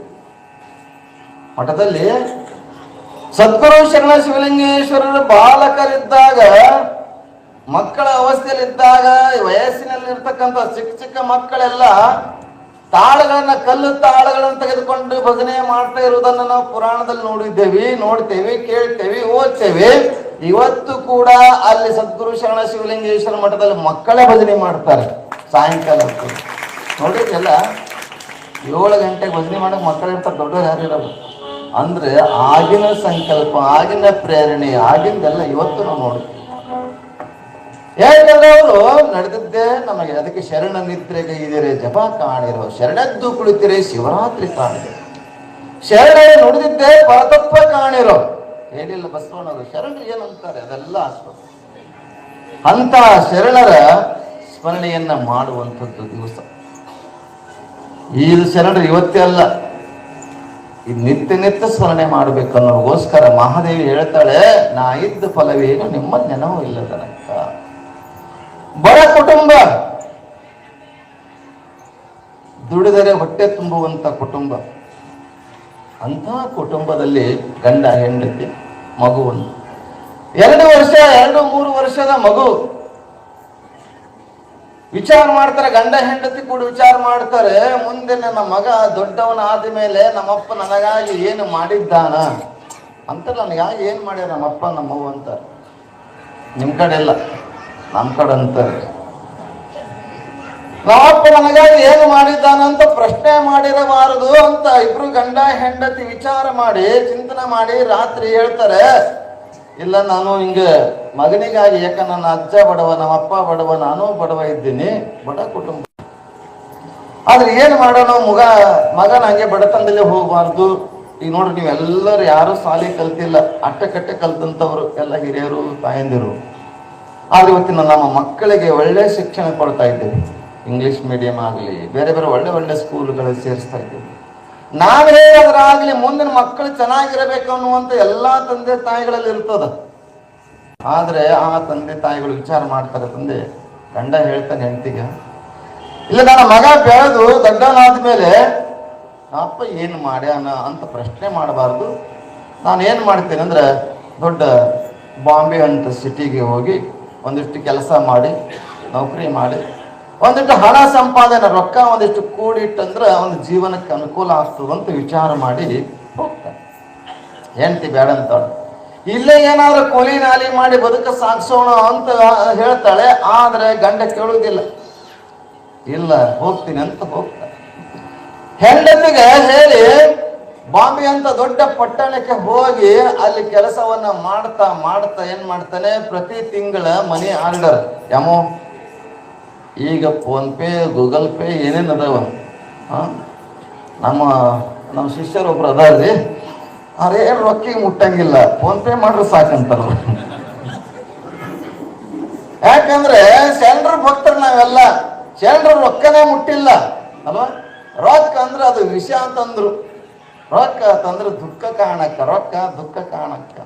ಮಠದಲ್ಲಿ ಸದ್ಗುರು ಶರಣ ಶಿವಲಿಂಗೇಶ್ವರರ ಬಾಲಕರಿದ್ದಾಗ, ಮಕ್ಕಳ ಅವಸ್ಥೆಯಲ್ಲಿದ್ದಾಗ, ವಯಸ್ಸಿನಲ್ಲಿರ್ತಕ್ಕಂಥ ಚಿಕ್ಕ ಮಕ್ಕಳೆಲ್ಲ ಕಲ್ಲು ತಾಳಗಳನ್ನು ತೆಗೆದುಕೊಂಡು ಭಜನೆ ಮಾಡ್ತಾ ಇರುವುದನ್ನು ನಾವು ಪುರಾಣದಲ್ಲಿ ನೋಡ್ತೇವೆ, ಕೇಳ್ತೇವೆ, ಓದ್ತೇವೆ. ಇವತ್ತು ಕೂಡ ಅಲ್ಲಿ ಸದ್ಗುರು ಶರಣ ಶಿವಲಿಂಗೇಶ್ವರ ಮಠದಲ್ಲಿ ಮಕ್ಕಳೇ ಭಜನೆ ಮಾಡ್ತಾರೆ. ಸಾಯಂಕಾಲ ನೋಡಿದ್ರಲ್ಲ, 7 ಗಂಟೆಗೆ ಭಜನೆ ಮಾಡಕ್ ಮಕ್ಕಳು ಇರ್ತಾರೆ, ದೊಡ್ಡವ್ರು ಯಾರು ಇರೋದು. ಅಂದ್ರೆ ಆಗಿನ ಸಂಕಲ್ಪ, ಆಗಿನ ಪ್ರೇರಣೆ, ಆಗಿಂದೆಲ್ಲ ಇವತ್ತು ನಾವು ನೋಡ್ತೀವಿ. ಯಾಕಂದ್ರೆ ಅವರು ನಡೆದಿದ್ದೇ ನಮಗೆ. ಅದಕ್ಕೆ ಶರಣ ನಿದ್ರೆಗೆ ಇದಿರೆ ಜಪ ಕಾಣಿರೋ, ಶರಣದ್ದು ಕುಳಿತಿರೆ ಶಿವರಾತ್ರಿ ಕಾಣಿರೋ, ಶರಣ ನುಡಿದಿದ್ದೇ ಪರತತ್ವ ಕಾಣಿರೋ ಹೇಳಿಲ್ಲ ಬಸವಣ್ಣವರು. ಶರಣರು ಏನಂತಾರೆ ಅದೆಲ್ಲ ಅಷ್ಟು. ಅಂತ ಶರಣರ ಸ್ಮರಣೆಯನ್ನ ಮಾಡುವಂಥದ್ದು ದಿವಸ. ಈ ಶರಣರು ಇವತ್ತೇ ಅಲ್ಲ, ಇದು ನಿತ್ಯ ನಿತ್ಯ ಸ್ಮರಣೆ ಮಾಡಬೇಕು ಅನ್ನೋಗೋಸ್ಕರ ಮಹಾದೇವಿ ಹೇಳ್ತಾಳೆ, ನಾ ಇದ್ದ ಫಲವೇನು ನಿಮ್ಮ ನೆನವು ಇಲ್ಲದನಕ್ಕ. ಬಡ ಕುಟುಂಬ, ದುಡಿದರೆ ಹೊಟ್ಟೆ ತುಂಬುವಂತ ಕುಟುಂಬ. ಅಂತ ಕುಟುಂಬದಲ್ಲಿ ಗಂಡ ಹೆಂಡತಿ ಮಗುವನ್ನು 2-3 ವರ್ಷದ ಮಗು ವಿಚಾರ ಮಾಡ್ತಾರೆ. ಗಂಡ ಹೆಂಡತಿ ಕೂಡ ವಿಚಾರ ಮಾಡ್ತಾರೆ, ಮುಂದೆ ನನ್ನ ಮಗ ದೊಡ್ಡವನಾದ ಮೇಲೆ ನಮ್ಮಪ್ಪ ನನಗಾಗಿ ಏನು ಮಾಡಿದ್ದಾನ ಅಂತ. ನನಗಾಗಿ ಏನು ಮಾಡ್ಯಾರ ನಮ್ಮಪ್ಪ ನಮ್ಮವ್ವ ಅಂತಾರೆ. ನಿಮ್ ಕಡೆ ಎಲ್ಲ, ನಮ್ಮ ಕಡೆ ಅಂತಾರೆ ನಮ್ಮಪ್ಪ ನನಗಾಗಿ ಏನು ಮಾಡಿದ್ದಾನಂತ ಪ್ರಶ್ನೆ ಮಾಡಿರಬಾರದು ಅಂತ. ಇಬ್ರು ಗಂಡ ಹೆಂಡತಿ ವಿಚಾರ ಮಾಡಿ ಚಿಂತನೆ ಮಾಡಿ ರಾತ್ರಿ ಹೇಳ್ತಾರೆ, ಇಲ್ಲ ನಾನು ಹಿಂಗೆ ಮಗನಿಗಾಗಿ, ಯಾಕ ನನ್ನ ಅಜ್ಜ ಬಡವ, ನಮ್ಮ ಅಪ್ಪ ಬಡವ, ನಾನು ಬಡವ ಇದ್ದೀನಿ, ಬಡ ಕುಟುಂಬ. ಆದ್ರೆ ಏನು ಮಾಡೋಣ, ಮಗನ ಹಂಗೆ ಬಡತನದಲ್ಲೇ ಹೋಗಬಾರ್ದು. ಈಗ ನೋಡ್ರಿ, ನೀವೆಲ್ಲರೂ ಯಾರು ಶಾಲೆ ಕಲ್ತಿಲ್ಲ, ಅಟ್ಟಕಟ್ಟೆ ಕಲ್ತಂತವ್ರು ಎಲ್ಲ ಹಿರಿಯರು ತಾಯಂದಿರು. ಆದ್ರೆ ಇವತ್ತಿನ ನಮ್ಮ ಮಕ್ಕಳಿಗೆ ಒಳ್ಳೆ ಶಿಕ್ಷಣ ಕೊಡ್ತಾ ಇದ್ದೇವೆ. ಇಂಗ್ಲಿಷ್ ಮೀಡಿಯಂ ಆಗಲಿ, ಬೇರೆ ಬೇರೆ ಒಳ್ಳೆ ಒಳ್ಳೆ ಸ್ಕೂಲ್ಗಳಲ್ಲಿ ಸೇರಿಸ್ತಾ ಇದ್ದೇವೆ. ನಾವೇನಾದ್ರಾಗ್ಲಿ ಮುಂದಿನ ಮಕ್ಕಳು ಚೆನ್ನಾಗಿರಬೇಕು ಅನ್ನುವಂತ ಎಲ್ಲಾ ತಂದೆ ತಾಯಿಗಳಲ್ಲಿ ಇರ್ತದ. ಆದ್ರೆ ಆ ತಂದೆ ತಾಯಿಗಳು ವಿಚಾರ ಮಾಡ್ತಾರೆ. ತಂದೆ ಗಂಡ ಹೇಳ್ತಾನೆ ಹೆಂಡತಿಗೆ, ಇಲ್ಲ ನನ್ನ ಮಗ ಬೆಳೆದು ದೊಡ್ಡನಾದ್ಮೇಲೆ ಅಪ್ಪ ಏನು ಮಾಡ್ಯಾನ ಅಂತ ಪ್ರಶ್ನೆ ಮಾಡಬಾರ್ದು. ನಾನು ಏನು ಮಾಡ್ತೇನೆ ಅಂದ್ರೆ, ದೊಡ್ಡ ಬಾಂಬೆ ಅಂತ ಸಿಟಿಗೆ ಹೋಗಿ ಒಂದಿಷ್ಟು ಕೆಲಸ ಮಾಡಿ, ನೌಕರಿ ಮಾಡಿ, ಒಂದಿಷ್ಟು ಹಣ ಸಂಪಾದನೆ, ರೊಕ್ಕ ಒಂದಿಷ್ಟು ಕೂಡಿಟ್ಟಂದ್ರೆ ಒಂದು ಜೀವನಕ್ಕೆ ಅನುಕೂಲ ಆಗ್ತದಂತ ವಿಚಾರ ಮಾಡಿ ಹೋಗ್ತಾನೆ. ಹೆಂಡತಿ ಬೇಡ ಅಂತಾಳೆ, ಇಲ್ಲೇ ಏನಾದ್ರು ಕೂಲಿ ನಾಲಿ ಮಾಡಿ ಬದುಕ ಸಾಗಿಸೋಣ ಅಂತ ಹೇಳ್ತಾಳೆ. ಆದ್ರೆ ಗಂಡ ಕೇಳುವುದಿಲ್ಲ, ಇಲ್ಲ ಹೋಗ್ತೀನಿ ಅಂತ ಹೋಗ್ತಾನೆ. ಹೆಂಡತಿಗೆ ಹೇಳಿ ಬಾಂಬೆ ಅಂತ ದೊಡ್ಡ ಪಟ್ಟಣಕ್ಕೆ ಹೋಗಿ ಅಲ್ಲಿ ಕೆಲಸವನ್ನ ಮಾಡ್ತಾ ಮಾಡ್ತಾ ಏನ್ ಮಾಡ್ತಾನೆ, ಪ್ರತಿ ತಿಂಗಳ ಮನಿ ಆರ್ಡರ್ ಯಮೋ. ಈಗ ಫೋನ್ ಪೇ, ಗೂಗಲ್ ಪೇ ಏನೇನು ಅದಾವ. ನಮ್ಮ ಶಿಷ್ಯರೊಬ್ರು ಅದಾರ್ರಿ, ಅವ್ರೇನು ರೊಕ್ಕಿಗೆ ಮುಟ್ಟಂಗಿಲ್ಲ, ಫೋನ್ ಪೇ ಮಾಡ್ರೆ ಸಾಕಂತಾರ. ಯಾಕಂದ್ರೆ ಶರಣರ ಭಕ್ತರು ನಾವೆಲ್ಲ, ಶರಣರ ರೊಕ್ಕನೇ ಮುಟ್ಟಿಲ್ಲ ಅಲ್ವಾ. ರೊಕ್ಕ ಅಂದ್ರೆ ಅದು ವಿಷ ಅಂತಂದ್ರು, ರೊಕ್ಕ ಅಂತಂದ್ರೆ ದುಃಖ ಕಾಣಕ್ಕ, ರೊಕ್ಕ ದುಃಖ ಕಾಣಕ್ಕ.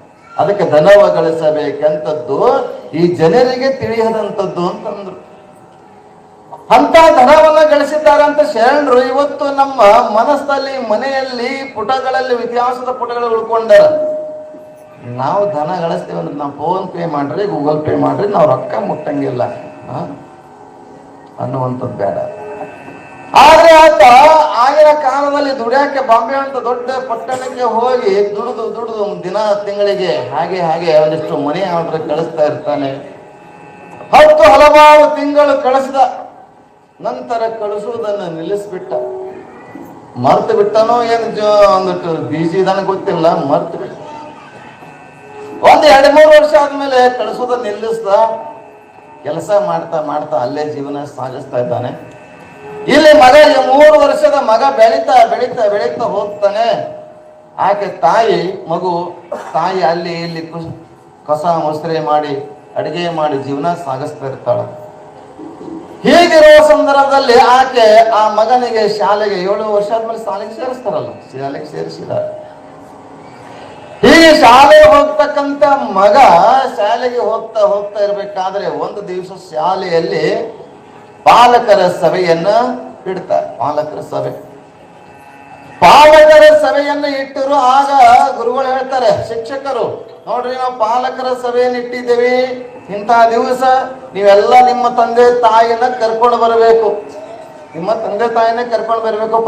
ಅದಕ್ಕೆ ಧನವ ಗಳಿಸಬೇಕಂತದ್ದು ಈ ಜನರಿಗೆ ತಿಳಿಯದಂಥದ್ದು ಅಂತಂದ್ರು. ಅಂತ ಧನವನ್ನ ಗಳಿಸಿದ್ದಾರಂತ ಶರಣರು ಇವತ್ತು ನಮ್ಮ ಮನಸ್ಸಲ್ಲಿ, ಮನೆಯಲ್ಲಿ, ಪುಟಗಳಲ್ಲಿ, ಇತಿಹಾಸದ ಪುಟಗಳು ಉಳ್ಕೊಂಡಾರ. ನಾವು ಧನ ಗಳಿಸ್ತೀವಿ ಅಂದ್ರೆ ನಾವು ಫೋನ್ ಪೇ ಮಾಡ್ರಿ, ಗೂಗಲ್ ಪೇ ಮಾಡ್ರಿ, ನಾವು ರೊಕ್ಕ ಮುಟ್ಟಂಗಿಲ್ಲ ಅನ್ನುವಂಥದ್ದು ಬೇಡ. ಆದ್ರೆ ಆತ ಆಗಿನ ಕಾಲದಲ್ಲಿ ದುಡಿಯಾಕೆ ಬಾಂಬೆ ಅಂತ ದೊಡ್ಡ ಪಟ್ಟಣಕ್ಕೆ ಹೋಗಿ ದುಡಿದು ದಿನ ತಿಂಗಳಿಗೆ ಹಾಗೆ ಒಂದಿಷ್ಟು ಮನೆ ಆರ್ಡರ್ ಕಳಿಸ್ತಾ ಇರ್ತಾನೆ. ಹಲವಾರು ತಿಂಗಳು ಕಳಿಸಿದ ನಂತರ ಕಳಿಸುವುದನ್ನು ನಿಲ್ಲಿಸ್ಬಿಟ್ಟ. ಮರ್ತು ಬಿಟ್ಟನೋ ಏನು ಒಂದಿಟ್ಟು ಬೀಜಿ ಇದನ್ನ ಗೊತ್ತಿಲ್ಲ, ಮರ್ತು ಬಿಟ್ಟ. 1-2-3 ವರ್ಷ ಆದ್ಮೇಲೆ ಕಳಿಸೋದನ್ನ ನಿಲ್ಲಿಸ್ದ. ಕೆಲಸ ಮಾಡ್ತಾ ಮಾಡ್ತಾ ಅಲ್ಲೇ ಜೀವನ ಸಾಗಿಸ್ತಾ ಇದ್ದಾನೆ. ಇಲ್ಲಿ ಮಗ 3 ವರ್ಷದ ಮಗ ಬೆಳೀತಾ ಬೆಳೀತಾ ಬೆಳೀತಾ ಹೋಗ್ತಾನೆ. ಆಕೆ ತಾಯಿ ಅಲ್ಲಿ ಇಲ್ಲಿ ಕಸ ಮೊಸರೆ ಮಾಡಿ ಅಡಿಗೆ ಮಾಡಿ ಜೀವನ ಸಾಗಿಸ್ತಾ ಇರ್ತಾಳ. ಹೀಗಿರುವ ಸಂದರ್ಭದಲ್ಲಿ ಆಕೆ ಆ ಮಗನಿಗೆ ಶಾಲೆಗೆ 7 ವರ್ಷ ಆದ್ಮೇಲೆ ಶಾಲೆಗೆ ಸೇರಿಸ್ತಾರಲ್ಲ, ಶಾಲೆಗೆ ಸೇರಿಸಿದ. ಹೀಗೆ ಶಾಲೆಗೆ ಹೋಗ್ತಕ್ಕಂತ ಮಗ ಶಾಲೆಗೆ ಹೋಗ್ತಾ ಇರ್ಬೇಕಾದ್ರೆ ಒಂದು ದಿವಸ ಶಾಲೆಯಲ್ಲಿ ಪಾಲಕರ ಸಭೆಯನ್ನ ಇಡ್ತಾರೆ. ಪಾಲಕರ ಸಭೆಯನ್ನು ಇಟ್ಟರು. ಆಗ ಗುರುಗಳು ಹೇಳ್ತಾರೆ, ಶಿಕ್ಷಕರು ನೋಡ್ರಿ, ನಾವು ಪಾಲಕರ ಸಭೆಯನ್ನು ಇಟ್ಟಿದ್ದೇವೆ, ಇಂಥ ದಿವಸ ನೀವೆಲ್ಲ ನಿಮ್ಮ ತಂದೆ ತಾಯಿನ ಕರ್ಕೊಂಡು ಬರಬೇಕು.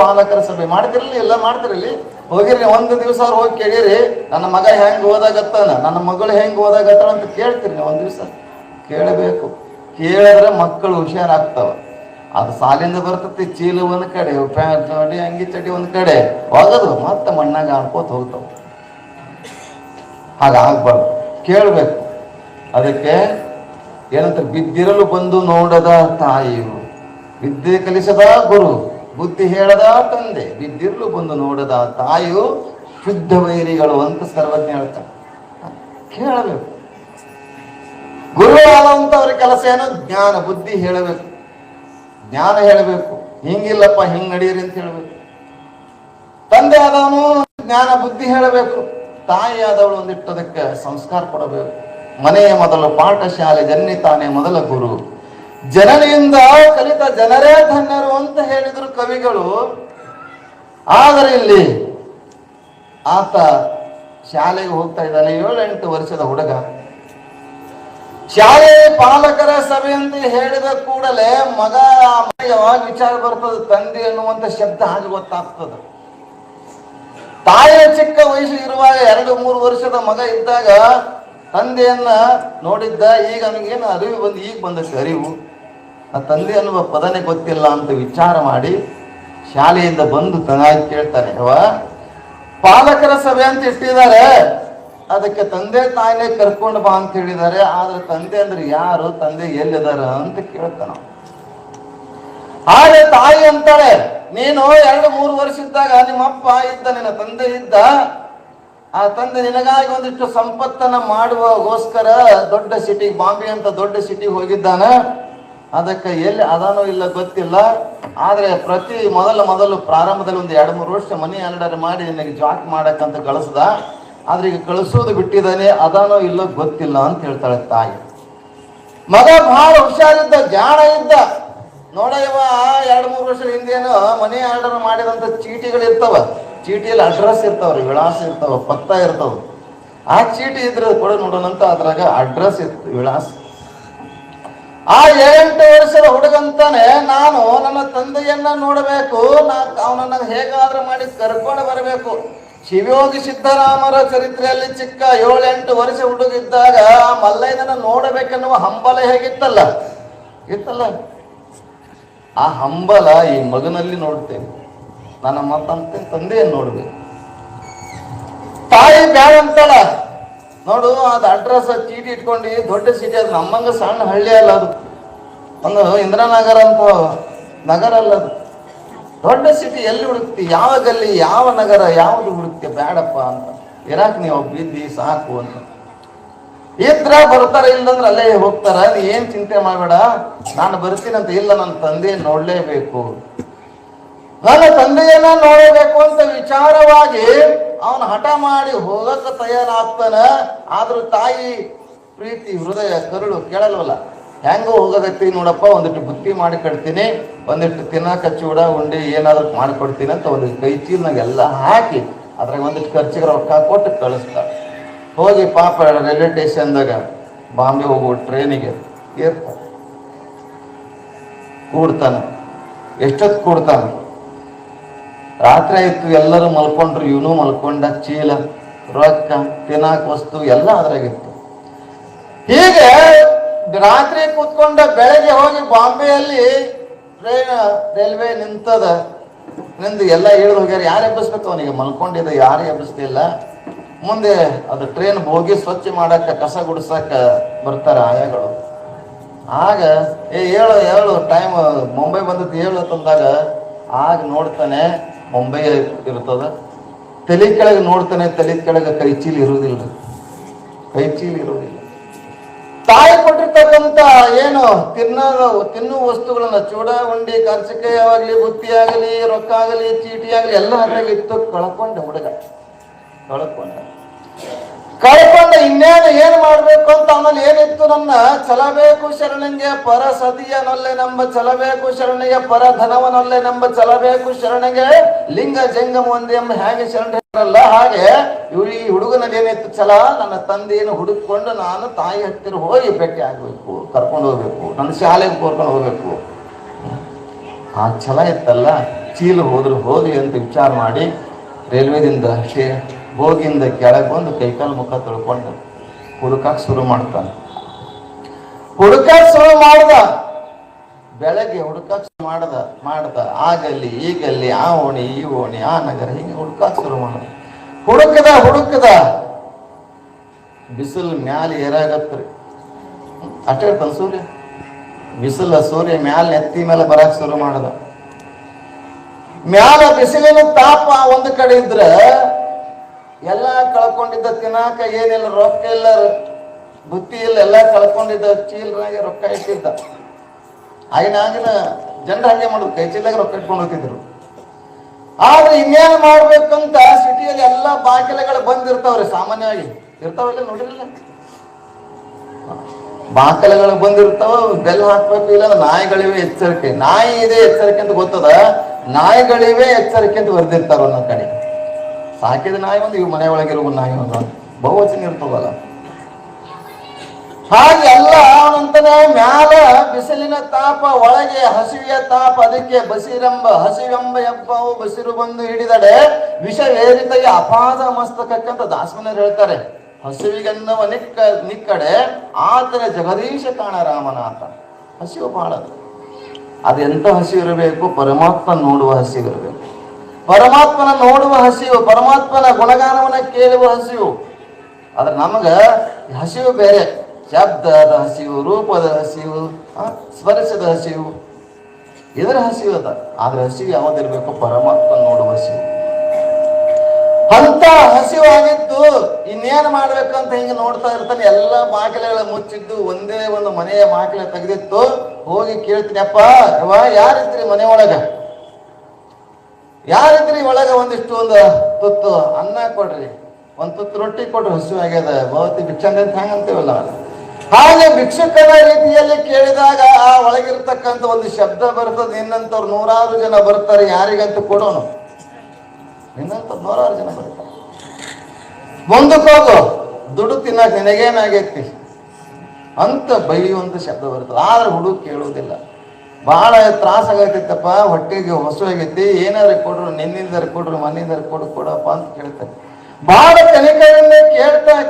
ಪಾಲಕರ ಸಭೆ ಮಾಡ್ತಿರಲಿ, ಎಲ್ಲ ಮಾಡ್ತಿರಲಿ. ಹೋಗಿರಿ, ಒಂದು ದಿವಸ ಅವ್ರು ಹೋಗಿ ಕೇಳಿರಿ, ನನ್ನ ಮಗ ಹೆಂಗ್ ಓದಾಗತ್ತಾನ, ನನ್ನ ಮಗಳು ಹೆಂಗ್ ಓದಾಗತ್ತಾಳ ಅಂತ ಕೇಳ್ತೀರಿ. ನೀವು ಒಂದ್ ದಿವಸ ಕೇಳಬೇಕು. ಕೇಳಿದ್ರೆ ಮಕ್ಕಳು ಹುಷಾರಾಗ್ತಾವ. ಅದು ಸಾಲಿಂದ ಬರ್ತತಿ, ಚೀಲ ಒಂದ್ ಕಡೆ, ಪ್ಯಾಂಟ್ ಚಡಿ, ಅಂಗಿ ಚಡಿ ಒಂದ್ ಕಡೆ ಒಗದು ಮತ್ತೆ ಮಣ್ಣಾಗ ಆಡ್ಕೋತ ಹೋಗ್ತಾವ. ಹಾಗಾಗ್ಬಾರ್ದು, ಕೇಳಬೇಕು. ಅದಕ್ಕೆ ಏನಂತ ಬಿದ್ದಿರಲು ಬಂದು ನೋಡದ ತಾಯಿಯು, ವಿದ್ಯೆ ಕಲಿಸದ ಗುರು, ಬುದ್ಧಿ ಹೇಳದ ತಂದೆ, ಬಿದ್ದಿರಲು ಬಂದು ನೋಡದ ತಾಯಿಯು ಶುದ್ಧ ವೈರಿಗಳು ಅಂತ ಸರ್ವಜ್ಞ ಹೇಳ್ತಾರೆ. ಕೇಳಬೇಕು. ಗುರು ಆದಂತವ್ರ ಕೆಲಸ ಏನು? ಜ್ಞಾನ ಬುದ್ಧಿ ಹೇಳಬೇಕು, ಜ್ಞಾನ ಹೇಳಬೇಕು. ಹಿಂಗಿಲ್ಲಪ್ಪ ಹಿಂಗ್ ನಡೀರಿ ಅಂತ ಹೇಳಬೇಕು. ತಂದೆ ಆದವನು ಜ್ಞಾನ ಬುದ್ಧಿ ಹೇಳಬೇಕು. ತಾಯಿ ಆದವಳು ಒಂದಿಟ್ಟದಕ್ಕೆ ಸಂಸ್ಕಾರ ಕೊಡಬೇಕು. ಮನೆಯ ಮೊದಲು ಪಾಠಶಾಲೆ, ಜನ್ನಿ ತಾನೇ ಮೊದಲ ಗುರು, ಜನನಿಯಿಂದ ಕಲಿತ ಜನರೇ ಧನ್ಯರು ಅಂತ ಹೇಳಿದ್ರು ಕವಿಗಳು. ಆದರೆ ಇಲ್ಲಿ ಆತ ಶಾಲೆಗೆ ಹೋಗ್ತಾ ಇದ್ದಾನೆ, 7-8 ವರ್ಷದ ಹುಡುಗ. ಶಾಲೆ ಪಾಲಕರ ಸಭೆ ಅಂತ ಹೇಳಿದ ಕೂಡಲೇ ಮಗ ಯಾವಾಗ ವಿಚಾರ ಬರ್ತದೆ, ತಂದೆ ಅನ್ನುವಂತ ಶಬ್ದ ಹಾಗೆ ಗೊತ್ತಾಗ್ತದೆ. ತಾಯಿಯ ಚಿಕ್ಕ ವಯಸ್ಸು ಇರುವಾಗ 2-3 ವರ್ಷದ ಮಗ ಇದ್ದಾಗ ತಂದೆಯನ್ನ ನೋಡಿದ್ದ. ಈಗ ಅವನಿಗೇನು ಅರಿವು ಬಂದು ಈಗ ಬಂದಕ್ಕೆ ಅರಿವು, ಆ ತಂದೆ ಅನ್ನುವ ಪದನೇ ಗೊತ್ತಿಲ್ಲ ಅಂತ ವಿಚಾರ ಮಾಡಿ ಶಾಲೆಯಿಂದ ಬಂದು ತನಾಗಿ ಕೇಳ್ತಾನೆ, ಪಾಲಕರ ಸಭೆ ಅಂತ ಇಟ್ಟಿದ್ದಾರೆ, ಅದಕ್ಕೆ ತಂದೆ ತಾಯಿನೇ ಕರ್ಕೊಂಡು ಬಾ ಅಂತ ಹೇಳಿದ್ದಾರೆ. ಆದ್ರೆ ತಂದೆ ಅಂದ್ರೆ ಯಾರು, ತಂದೆ ಎಲ್ಲಿದಾರ ಅಂತ ಕೇಳ್ತಾನ. ಹಾಗೆ ತಾಯಿ ಅಂತಾಳೆ, ನೀನು 2-3 ವರ್ಷ ಇದ್ದಾಗ ನಿಮ್ಮಪ್ಪ ಇದ್ದ, ನಿನ್ನ ತಂದೆ ಇದ್ದ. ಆ ತಂದೆ ನಿನಗಾಗಿ ಒಂದಿಷ್ಟು ಸಂಪತ್ತನ್ನ ಮಾಡುವಗೋಸ್ಕರ ದೊಡ್ಡ ಸಿಟಿ, ಬಾಂಬೆ ಅಂತ ದೊಡ್ಡ ಸಿಟಿಗೆ ಹೋಗಿದ್ದಾನ. ಅದಕ್ಕೆ ಎಲ್ಲಿ ಅದಾನೋ ಇಲ್ಲ ಗೊತ್ತಿಲ್ಲ. ಆದ್ರೆ ಮೊದಲು ಪ್ರಾರಂಭದಲ್ಲಿ ಒಂದು 2-3 ವರ್ಷ ಮನಿ ಆರ್ಡರ್ ಮಾಡಿ ನಿನಗೆ ಜಾಕ್ ಮಾಡಕ್ಕಂತ ಕಳಿಸ್ದ. ಆದ್ರೆ ಈಗ ಕಳಿಸೋದು ಬಿಟ್ಟಿದ್ದಾನೆ, ಅದಾನೋ ಇಲ್ಲೋ ಗೊತ್ತಿಲ್ಲ ಅಂತ ಹೇಳ್ತಾಳೆ ತಾಯಿ. ಮಗ ಬಹಳ ಹುಷಾರಿದ್ದ, ಜಾಣ ಇದ್ದ. ನೋಡ ಇವ 2-3 ವರ್ಷದ ಹಿಂದೇನು ಮನಿ ಆರ್ಡರ್ ಮಾಡಿದಂತ ಚೀಟಿಗಳು ಇರ್ತಾವ, ಚೀಟಿಯಲ್ಲಿ ಅಡ್ರೆಸ್ ಇರ್ತಾವ್ರಿ, ವಿಳಾಸ ಇರ್ತಾವ, ಪತ್ತ ಇರ್ತಾವ. ಆ ಚೀಟಿ ಇದ್ರೆ ಕೊಡ ನೋಡೋಣಂತ ಅದ್ರಾಗ ಅಡ್ರೆಸ್ ಇತ್ತು, ವಿಳಾಸ. ಆ 8 ವರ್ಷದ ಹುಡುಗಂತಾನೆ, ನಾನು ನನ್ನ ತಂದೆಯನ್ನ ನೋಡಬೇಕು, ಅವನನ್ನ ಹೇಗಾದ್ರೂ ಮಾಡಿ ಕರ್ಕೊಂಡು ಬರಬೇಕು. ಶಿವಯೋಗಿ ಸಿದ್ದರಾಮರ ಚರಿತ್ರೆಯಲ್ಲಿ ಚಿಕ್ಕ 7-8 ವರ್ಷ ಹುಡುಗಿದ್ದಾಗ ಆ ಮಲ್ಲಯ್ಯನನ್ನ ನೋಡಬೇಕೆನ್ನುವ ಹಂಬಲ ಹೇಗಿತ್ತಲ್ಲ, ಇತ್ತಲ್ಲ. ಆ ಹಂಬಲ ಈ ಮಗನಲ್ಲಿ ನೋಡ್ತೇನೆ. ನನ್ನ ಮತ್ತಂತೆ ತಂದೆಯನ್ನು ನೋಡ್ಬೇಕು. ತಾಯಿ ಬ್ಯಾಡ ಅಂತಳ, ನೋಡು ಅದು ಅಡ್ರೆಸ್ ಚೀಟಿ ಇಟ್ಕೊಂಡು ದೊಡ್ಡ ಸಿಟಿ, ಅದು ನಮ್ಮಂಗ ಸಣ್ಣ ಹಳ್ಳಿ ಅಲ್ಲ, ಅದು ಒಂದು ಇಂದ್ರಾನಗರ ಅಂತ ನಗರ ಅಲ್ಲ, ಅದು ದೊಡ್ಡ ಸಿಟಿ. ಎಲ್ಲಿ ಹುಡುಕ್ತಿ, ಯಾವ ಗಲ್ಲಿ, ಯಾವ ನಗರ, ಯಾವುದು ಹುಡುಕ್ತಿ, ಬೇಡಪ್ಪ ಅಂತ ಇರಾಕ್ ನೀವು ಬಿದ್ದಿ ಸಾಕು ಅಂತ. ಇದ್ರ ಬರ್ತಾರ, ಇಲ್ಲಂದ್ರೆ ಅಲ್ಲೇ ಹೋಗ್ತಾರ. ನೀ ಏನ್ ಚಿಂತೆ ಮಾಡಬೇಡ, ನಾನು ಬರ್ತೀನಿ ಅಂತ. ಇಲ್ಲ, ನನ್ನ ತಂದೆಯನ್ನು ನೋಡ್ಲೇಬೇಕು, ನನ್ನ ತಂದೆಯನ್ನ ನೋಡಬೇಕು ಅಂತ ವಿಚಾರವಾಗಿ ಅವನು ಹಠ ಮಾಡಿ ಹೋಗಕ್ಕೆ ತಯಾರಾಗ್ತಾನ. ಆದ್ರೂ ತಾಯಿ ಪ್ರೀತಿ ಹೃದಯ ಕರುಳು ಕೇಳಲ್ವಲ್ಲ. ಹೆಂಗೋ ಹೋಗಕತ್ತಿ ನೋಡಪ್ಪ, ಒಂದಿಟ್ಟು ಬುತ್ತಿ ಮಾಡಿ ಕಟ್ತೀನಿ, ಒಂದಿಟ್ಟು ತಿನ್ನಕ ಚೂಡ ಉಂಡಿ ಏನಾದ್ರು ಮಾಡಿಕೊಡ್ತೀನಿ ಅಂತ ಒಂದು ಕೈ ಚೀಲ್ನಾಗ ಎಲ್ಲ ಹಾಕಿ ಅದ್ರಾಗ ಒಂದಿಟ್ಟು ಖರ್ಚಿಗೆ ರೊಕ್ಕ ಕೊಟ್ಟು ಕಳಿಸ್ತಾರೆ. ಹೋಗಿ ಪಾಪ ರೈಲ್ವೆ ಸ್ಟೇಷನ್ದಾಗ ಬಾಂಬೆ ಹೋಗುವ ಟ್ರೈನಿಗೆ ಏರ್ತಾರೆ. ಕೂಡ್ತಾನೆ. ಎಷ್ಟೊತ್ತು ಕೂಡ್ತಾನೆ? ರಾತ್ರಿ ಆಯ್ತು, ಎಲ್ಲರೂ ಮಲ್ಕೊಂಡ್ರು, ಇವನು ಮಲ್ಕೊಂಡ. ಚೀಲ, ರೊಕ್ಕ, ತಿನ್ನಾಕ ವಸ್ತು ಎಲ್ಲ ಅದ್ರಾಗಿತ್ತು. ಹೀಗೆ ರಾತ್ರಿ ಕೂತ್ಕೊಂಡ. ಬೆಳಗ್ಗೆ ಹೋಗಿ ಬಾಂಬೆಯಲ್ಲಿ ರೈಲ್ವೆ ನಿಂತದ. ನಿಂದು ಎಲ್ಲ ಇಳಿದು ಹೋಗ್ಯಾರ. ಯಾರು ಎಬ್ಬಿಸ್ಬೇಕು ಅವನಿಗೆ? ಮಲ್ಕೊಂಡಿದ್ದ, ಯಾರು ಎಬ್ಬಿಸ್ತಿಲ್ಲ. ಮುಂದೆ ಅದು ಟ್ರೈನ್ ಹೋಗಿ ಸ್ವಚ್ಛ ಮಾಡಕ್ಕ, ಕಸ ಗುಡಿಸಕ್ಕ ಬರ್ತಾರೆ ಆಯಾಗಳು. ಆಗ ಹೇಳು ಟೈಮ್ ಮುಂಬೈ ಬಂದದ್ದು ಹೇಳು ತಂದಾಗ ಆಗ ನೋಡ್ತಾನೆ ಮುಂಬೈ ಇರ್ತದ. ತಲೆ ಕೆಳಗೆ ನೋಡ್ತಾನೆ, ತಲೆ ಕೆಳಗೆ ಕೈ ಚೀಲ ಇರುವುದಿಲ್ಲ, ಕೈ ಚೀಲ ಇರುವುದಿಲ್ಲ. ತಾಯಿ ಕೊಟ್ಟಿರ್ತಕ್ಕಂಥ ಏನು ತಿನ್ನುವ ವಸ್ತುಗಳನ್ನ, ಚೂಡ ಉಂಡಿ, ಕರ್ಚಿಕಾಯಿ ಆಗಲಿ, ಬುತ್ತಿ ಆಗಲಿ, ರೊಕ್ಕ ಆಗಲಿ, ಚೀಟಿ ಆಗಲಿ ಎಲ್ಲ ಅದ್ರಾಗ ಇತ್ತು. ಕಳ್ಕೊಂಡ ಹುಡುಗ, ಕಳ್ಕೊಂಡ. ಇನ್ನೇನು ಏನು ಮಾಡ್ಬೇಕು ಅಂತ ಅವನಲ್ಲಿ ಏನಿತ್ತು? ನನ್ನ ಚಲಬೇಕು ಶರಣಂಗೆ ಪರ ಸತಿಯನೊಲ್ಲೆ ನಂಬ, ಚಲಬೇಕು ಶರಣೆಗೆ ಪರ ಧನವನೊಲ್ಲೆ ನಂಬ, ಚಲಬೇಕು ಶರಣೆಗೆ ಲಿಂಗ ಜಂಗಮ ಒಂದೇ ಎಂಬ ಹೇಗೆ ಶರಣರಲ್ಲ ಹಾಗೆ ಈ ಹುಡುಗನಲ್ಲಿ ಏನಿತ್ತು ಛಲ? ನನ್ನ ತಂದೆಯನ್ನು ಹುಡುಕೊಂಡು ನಾನು ತಾಯಿ ಹತ್ತಿರ ಹೋಗಿ ಭೇಟಿ ಆಗ್ಬೇಕು, ಕರ್ಕೊಂಡು ಹೋಗ್ಬೇಕು, ನನ್ನ ಶಾಲೆಗೆ ಕರ್ಕೊಂಡು ಹೋಗ್ಬೇಕು. ಆ ಛಲ ಇತ್ತಲ್ಲ. ಚೀಲ ಹೋದ್ರು ಹೋಗಿ ಅಂತ ವಿಚಾರ ಮಾಡಿ ರೈಲ್ವೆದಿಂದ ಬೋಗಿಯಿಂದ ಕೆಳಗೆ ಬಂದು ಕೈಕಾಲು ಮುಖ ತೊಳ್ಕೊಂಡು ಹುಡುಕಾಕ್ ಶುರು ಮಾಡ್ತಾನೆ. ಹುಡುಕಾಕ್ ಶುರು ಮಾಡ್ದ. ಬೆಳಗ್ಗೆ ಹುಡುಕಾಕ್ ಮಾಡ್ದ. ಆಗಲ್ಲಿ ಈಗಲ್ಲಿ, ಆ ಓಣಿ ಈ ಓಣಿ, ಆ ನಗರ, ಹೀಗೆ ಹುಡುಕಾಕ್ ಶುರು ಮಾಡ್ದ. ಹುಡುಕದ ಬಿಸಿಲು ಮ್ಯಾಲೆ ಏರಾಗತ್ರಿ. ಅಷ್ಟೇ ಇರ್ತಾನೆ ಸೂರ್ಯ. ಬಿಸಿಲ ಸೂರ್ಯ ಮ್ಯಾಲ ನೆತ್ತಿ ಮೇಲೆ ಬರಕ್ ಶುರು ಮಾಡದ. ಮ್ಯಾಲ ಬಿಸಿಲಿನ ತಾಪ ಒಂದು ಕಡೆ ಇದ್ರೆ ಎಲ್ಲ ಕಳ್ಕೊಂಡಿದ್ದ ತಿನ್ನಾಕ ಏನಿಲ್ಲ, ರೊಕ್ಕ ಇಲ್ಲ, ಬುತ್ತಿ ಇಲ್ಲ, ಎಲ್ಲ ಕಳ್ಕೊಂಡಿದ್ದ. ಚೀಲರಾಗೆ ರೊಕ್ಕ ಇಟ್ಟಿದ್ದ. ಆಗಿನ ಜನರು ಹಾಗೆ ಮಾಡುದು, ಕೈ ಚೀಲಾಗ ರೊಕ್ಕ ಇಟ್ಕೊಂಡು ಹೋಗ್ತಿದ್ರು. ಆದ್ರೆ ಇನ್ನೇನು ಮಾಡ್ಬೇಕಂತ ಸಿಟಿಯಲ್ಲಿ ಎಲ್ಲ ಬಾಗಿಲುಗಳು ಬಂದಿರ್ತಾವ್ರಿ. ಸಾಮಾನ್ಯವಾಗಿ ಇರ್ತಾವಲ್ಲ, ನೋಡಿರಲಿಲ್ಲ? ಬಾಕಲಗಳು ಬಂದಿರ್ತಾವ, ಬೆಲ್ ಹಾಕ್ಬೇಕು. ಇಲ್ಲ ನಾಯಿಗಳಿವೆ ಎಚ್ಚರಿಕೆ, ನಾಯಿ ಇದೆ ಎಚ್ಚರಿಕೆ ಅಂತ ಗೊತ್ತದ, ನಾಯಿಗಳಿವೆ ಎಚ್ಚರಿಕೆ ಅಂತ ಬರ್ದಿರ್ತಾರ ಒಂದೊಂದ್ ಕಡೆ. ಸಾಕಿದ ನಾಯಿ ಒಂದು, ಇವು ಮನೆ ಒಳಗಿರುವ ನಾಯಿ ಒಂದು, ಬಹುವಚನ ಇರ್ತವಲ್ಲ. ಹಾಗೆ ಎಲ್ಲ ಅಂತಾನೆ ಮ್ಯಾಲ ಬಿಸಿಲಿನ ತಾಪ, ಒಳಗೆ ಹಸಿವಿಯ ತಾಪ. ಅದಕ್ಕೆ ಹಸಿವೆಂಬ ಎಬ್ಬವು ಬಸಿರು ಬಂದು ಹಿಡಿದಡೆ ವಿಷವೇರಿತೆಯ ಅಪಾದ ಮಸ್ತಕಕ್ಕಂತ ದಾಸಮನರು ಹೇಳ್ತಾರೆ. ಹಸಿವಿಗೆನ್ನವ ನಿಕ್ಕಡೆ ಆತನ ಜಗದೀಶ ಕಾಣ ರಾಮನಾಥ. ಹಸಿವು ಬಾಳದು. ಅದೆಂತ ಹಸಿವು ಇರಬೇಕು? ಪರಮಾತ್ಮ ನೋಡುವ ಹಸಿವು ಇರಬೇಕು. ಪರಮಾತ್ಮನ ನೋಡುವ ಹಸಿವು, ಪರಮಾತ್ಮನ ಗುಣಗಾನವನ್ನ ಕೇಳುವ ಹಸಿವು. ಆದ್ರೆ ನಮಗ ಹಸಿವು ಬೇರೆ. ಶಬ್ದದ ಹಸಿವು, ರೂಪದ ಹಸಿವು, ಸ್ಪರ್ಶದ ಹಸಿವು, ಇದರ ಹಸಿವು ಅದ. ಆದ್ರೆ ಹಸಿವು ಯಾವ್ದಿರ್ಬೇಕು? ಪರಮಾತ್ಮ ನೋಡುವ ಹಸಿವು. ಅಂತ ಹಸಿವಾಗಿದ್ದು ಇನ್ನೇನು ಮಾಡ್ಬೇಕಂತ ಹಿಂಗೆ ನೋಡ್ತಾ ಇರ್ತಾನೆ. ಎಲ್ಲ ಬಾಗಿಲುಗಳ ಮುಚ್ಚಿದ್ದು, ಒಂದೇ ಒಂದು ಮನೆಯ ಬಾಗಿಲ ತೆಗೆದಿತ್ತು. ಹೋಗಿ ಕೇಳ್ತೀನಿ, ಅಪ್ಪ ಯಾರಿದ್ರಿ ಮನೆ ಒಳಗ? ಯಾರಿದ್ರಿ ಒಳಗ? ಒಂದಿಷ್ಟು ಒಂದು ತುತ್ತು ಅನ್ನ ಕೊಡ್ರಿ, ಒಂದ್ ತುತ್ತು ರೊಟ್ಟಿ ಕೊಡ್ರಿ, ಹಸಿವು ಆಗ್ಯದ. ಭವತಿ ಭಿಕ್ಷಂಗ ಹಂಗಂತೀವಲ್ಲ, ಹಾಗೆ ಭಿಕ್ಷುಕನ ರೀತಿಯಲ್ಲಿ ಕೇಳಿದಾಗ ಆ ಒಳಗಿರ್ತಕ್ಕಂಥ ಒಂದು ಶಬ್ದ ಬರ್ತದೆ. ನಿನ್ನಂತವ್ರು ನೂರಾರು ಜನ ಬರ್ತಾರೆ, ಯಾರಿಗಂತ ಕೊಡೋನು? ನಿನ್ನಂತ ನೂರಾರು ಜನ ಬರ್ತಾರೆ. ಮುಂದಕ್ಕೆ ಹೋಗು, ದುಡ್ಡು ತಿನ್ನಕ್ ನಿನಗೇನಾಗೈತಿ ಅಂತ ಬೈಯುವಂತ ಶಬ್ದ ಬರ್ತದೆ. ಆದ್ರೆ ಹುಡುಗ ಕೇಳುವುದಿಲ್ಲ. ಬಹಳ ತ್ರಾಸ ಆಗೈತಪ್ಪ, ಹೊಟ್ಟೆಗೆ ಹೊಸ ಆಗೈತಿ, ಏನಾದ್ರು ಕೊಡ್ರು, ನಿನ್ನಿಂದಾರು ಕೊಡ್ರು, ಮನೆಯಿಂದಾರು ಕೊಡಪ್ಪ ಅಂತ ಕೇಳ್ತಾರೆ. ಬಹಳ ಕನಿಕರನ್ನೇ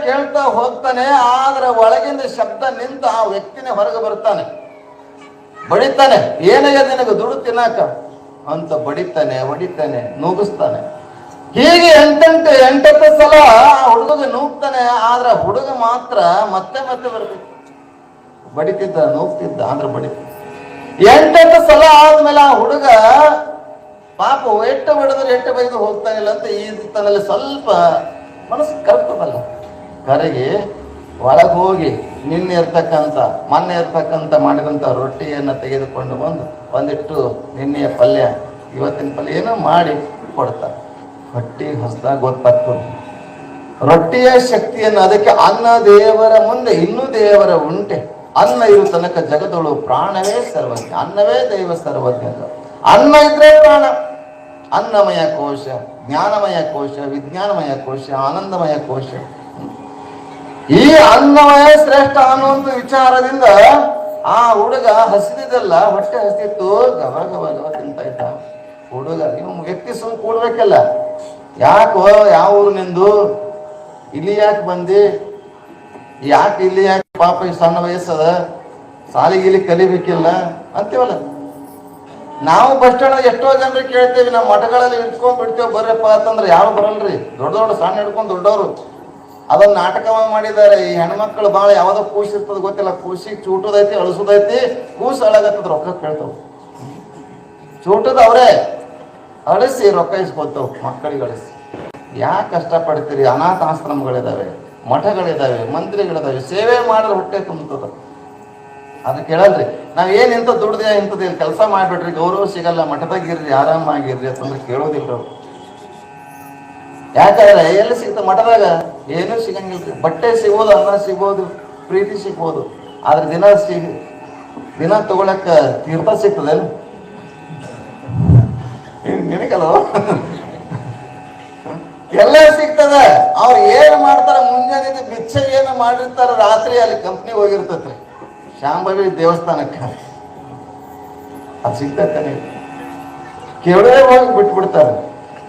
ಕೇಳ್ತಾ ಹೋಗ್ತಾನೆ. ಆದ್ರೆ ಒಳಗಿಂದ ಶಬ್ದ ನಿಂತ ಆ ವ್ಯಕ್ತಿನೇ ಹೊರಗೆ ಬರ್ತಾನೆ, ಬಡಿತಾನೆ. ಏನಾಗ್ಯದ ನಿನಗೆ ದುಡ್ಡು ತಿನ್ನಾಕ ಅಂತ ಹೊಡಿತಾನೆ, ನೂಗಿಸ್ತಾನೆ. ಹೀಗೆ ಎಂಟತ್ತು ಸಲ ಹುಡುಗ ನೂಗ್ತಾನೆ. ಆದ್ರೆ ಹುಡುಗ ಮಾತ್ರ ಮತ್ತೆ ಬರ್ತಿದ್ದ, ಬಡಿತಿದ್ದ, ನೂಗ್ತಿದ್ದ, ಆದ್ರೆ ಬಡಿತಿದ್ದ. 8 ಸಲ ಆದ್ಮೇಲೆ ಆ ಹುಡುಗ ಪಾಪ ಎಟ್ಟು ಬೈದು ಹೋಗ್ತಾನಿಲ್ಲ ಅಂತ ಈತನಲ್ಲಿ ಸ್ವಲ್ಪ ಮನಸ್ಸು ಕರ್ತದಲ್ಲ. ಕರೆಗೆ ಒಳಗೆ ಹೋಗಿ ಮೊನ್ನೆ ಇರ್ತಕ್ಕಂಥ ಮಾಡಿದಂಥ ರೊಟ್ಟಿಯನ್ನು ತೆಗೆದುಕೊಂಡು ಬಂದು ಒಂದಿಟ್ಟು ನಿನ್ನೆಯ ಪಲ್ಯ, ಇವತ್ತಿನ ಪಲ್ಯ ಏನೋ ಮಾಡಿ ಕೊಡ್ತಾರೆ. ಹೊಟ್ಟಿ ಹೊಸದಾಗ ಗೊತ್ತಾಗ್ತದೆ ರೊಟ್ಟಿಯ ಶಕ್ತಿಯನ್ನು. ಅದಕ್ಕೆ ಅನ್ನ ದೇವರ ಮುಂದೆ ಇನ್ನೂ ದೇವರ ಉಂಟೆ. ಅನ್ನ ಇರು ತನಕ ಜಗದೊಳು ಪ್ರಾಣವೇ ಸರ್ವಜ್ಞ. ಅನ್ನವೇ ದೈವ ಸರ್ವಜ್ಞ. ಅನ್ನ ಇದ್ರೆ ಪ್ರಾಣ. ಅನ್ನಮಯ ಕೋಶ, ಜ್ಞಾನಮಯ ಕೋಶ, ವಿಜ್ಞಾನಮಯ ಕೋಶ, ಆನಂದಮಯ ಕೋಶ. ಈ ಅನ್ನಮಯ ಶ್ರೇಷ್ಠ ಅನ್ನುವಂಥ ವಿಚಾರದಿಂದ ಆ ಹುಡುಗ ಹಸಿದಿದ್ದಲ್ಲ, ಹೊಟ್ಟೆ ಹಸಿತ್ತು, ಗವ ತಿಂತ ಇದ್ದ ಹುಡುಗ. ಇವ್ ವ್ಯಕ್ತಿ ಸುಮ್ ಕೂಡ್ಬೇಕಲ್ಲ, ಯಾಕೋ ಯಾವ ಊರು ನಿಂದು, ಇಲ್ಲಿ ಯಾಕೆ ಬಂದಿ, ಇಲ್ಲಿ ಯಾಕೆ ಪಾಪ ಈ ಸಣ್ಣ ವಯಸ್ಸದ, ಸಾಲಿಗಿಲಿ ಕಲಿಬೇಕಿಲ್ಲ ಅಂತೀವಲ್ಲ. ನಾವು ಬಸ್ ಸ್ಟ್ಯಾಂಡ್ ಎಷ್ಟೋ ಜನರಿಗೆ ಕೇಳ್ತೇವೆ, ನಾವು ಮಠಗಳಲ್ಲಿ ಇಟ್ಕೊಂಡ್ ಬಿಡ್ತೇವೆ ಬರ್ರಪ್ಪ ಅಂತಂದ್ರೆ ಯಾರು ಬರಲ್ರಿ. ದೊಡ್ಡ ಸಣ್ಣ ಹಿಡ್ಕೊಂಡು ದೊಡ್ಡವರು ಅದನ್ನ ನಾಟಕ ಮಾಡಿದ್ದಾರೆ. ಈ ಹೆಣ್ಮಕ್ಳು ಭಾಳ ಯಾವ್ದೋ ಕೂಸು ಇರ್ತದ ಗೊತ್ತಿಲ್ಲ, ಕೂಸಿಗೆ ಚೂಟೋದೈತಿ, ಅಳಿಸೋದೈತಿ, ಕೂಸು ಅಳಗತ್ತದ, ರೊಕ್ಕ ಕೇಳ್ತಾವ. ಚೂಟದ ಅವರೇ ಅಳಿಸಿ ರೊಕ್ಕ ಇಸ್ಕೊತಾವ, ಮಕ್ಕಳಿಗೆ ಅಳಿಸಿ. ಯಾಕೆ ಕಷ್ಟಪಡ್ತೀರಿ? ಅನಾಥ ಆಶ್ರಮಗಳಿದಾವೆ, ಮಠಗಳಿದಾವೆ, ಮಂದಿರಗಳಿದಾವೆ, ಸೇವೆ ಮಾಡಲು ಹೊಟ್ಟೆ ತುಂಬುತ್ತದ. ಅದು ಕೇಳಲ್ರಿ. ನಾವ್ ಏನ್ ಇಂಥ ದುಡ್ದೇ ಇಂಥದ್ದು ಕೆಲಸ ಮಾಡ್ಬಿಟ್ರಿ, ಗೌರವ ಸಿಗಲ್ಲ, ಮಠದಾಗಿರ್ರಿ, ಆರಾಮಾಗಿರ್ರಿ ಅಂತಂದ್ರೆ ಕೇಳೋದಿಲ್ಲ ಅವ್ರು. ಯಾಕಂದ್ರೆ ಎಲ್ಲಿ ಸಿಗ್ತ ಮಠದಾಗ? ಏನೂ ಸಿಗಂಗಿಲ್ರಿ. ಬಟ್ಟೆ ಸಿಗ್ಬೋದು, ಅನ್ನ ಸಿಗ್ಬೋದು, ಪ್ರೀತಿ ಸಿಗ್ಬೋದು. ಆದ್ರೆ ದಿನ ತಗೊಳಕ್ಕ ತೀರ್ಥ ಸಿಗ್ತದೇನು? ನಿನಗಲ್ಲ, ಎಲ್ಲ ಸಿಗ್ತದ. ಅವ್ರು ಏನ್ ಮಾಡ್ತಾರ, ಮುಂಜಾನೆ ಭಿಕ್ಷೆ ಏನು ಮಾಡಿರ್ತಾರ, ರಾತ್ರಿ ಅಲ್ಲಿ ಕಂಪ್ನಿ ಹೋಗಿರ್ತೈತ್ರಿ ಶಾಂಭವಿ ದೇವಸ್ಥಾನಕ್ಕೆ. ಅದು ಸಿಗ್ತಾನೆ, ಕೇಳೇ ಹೋಗಿ ಬಿಟ್ಬಿಡ್ತಾರೆ.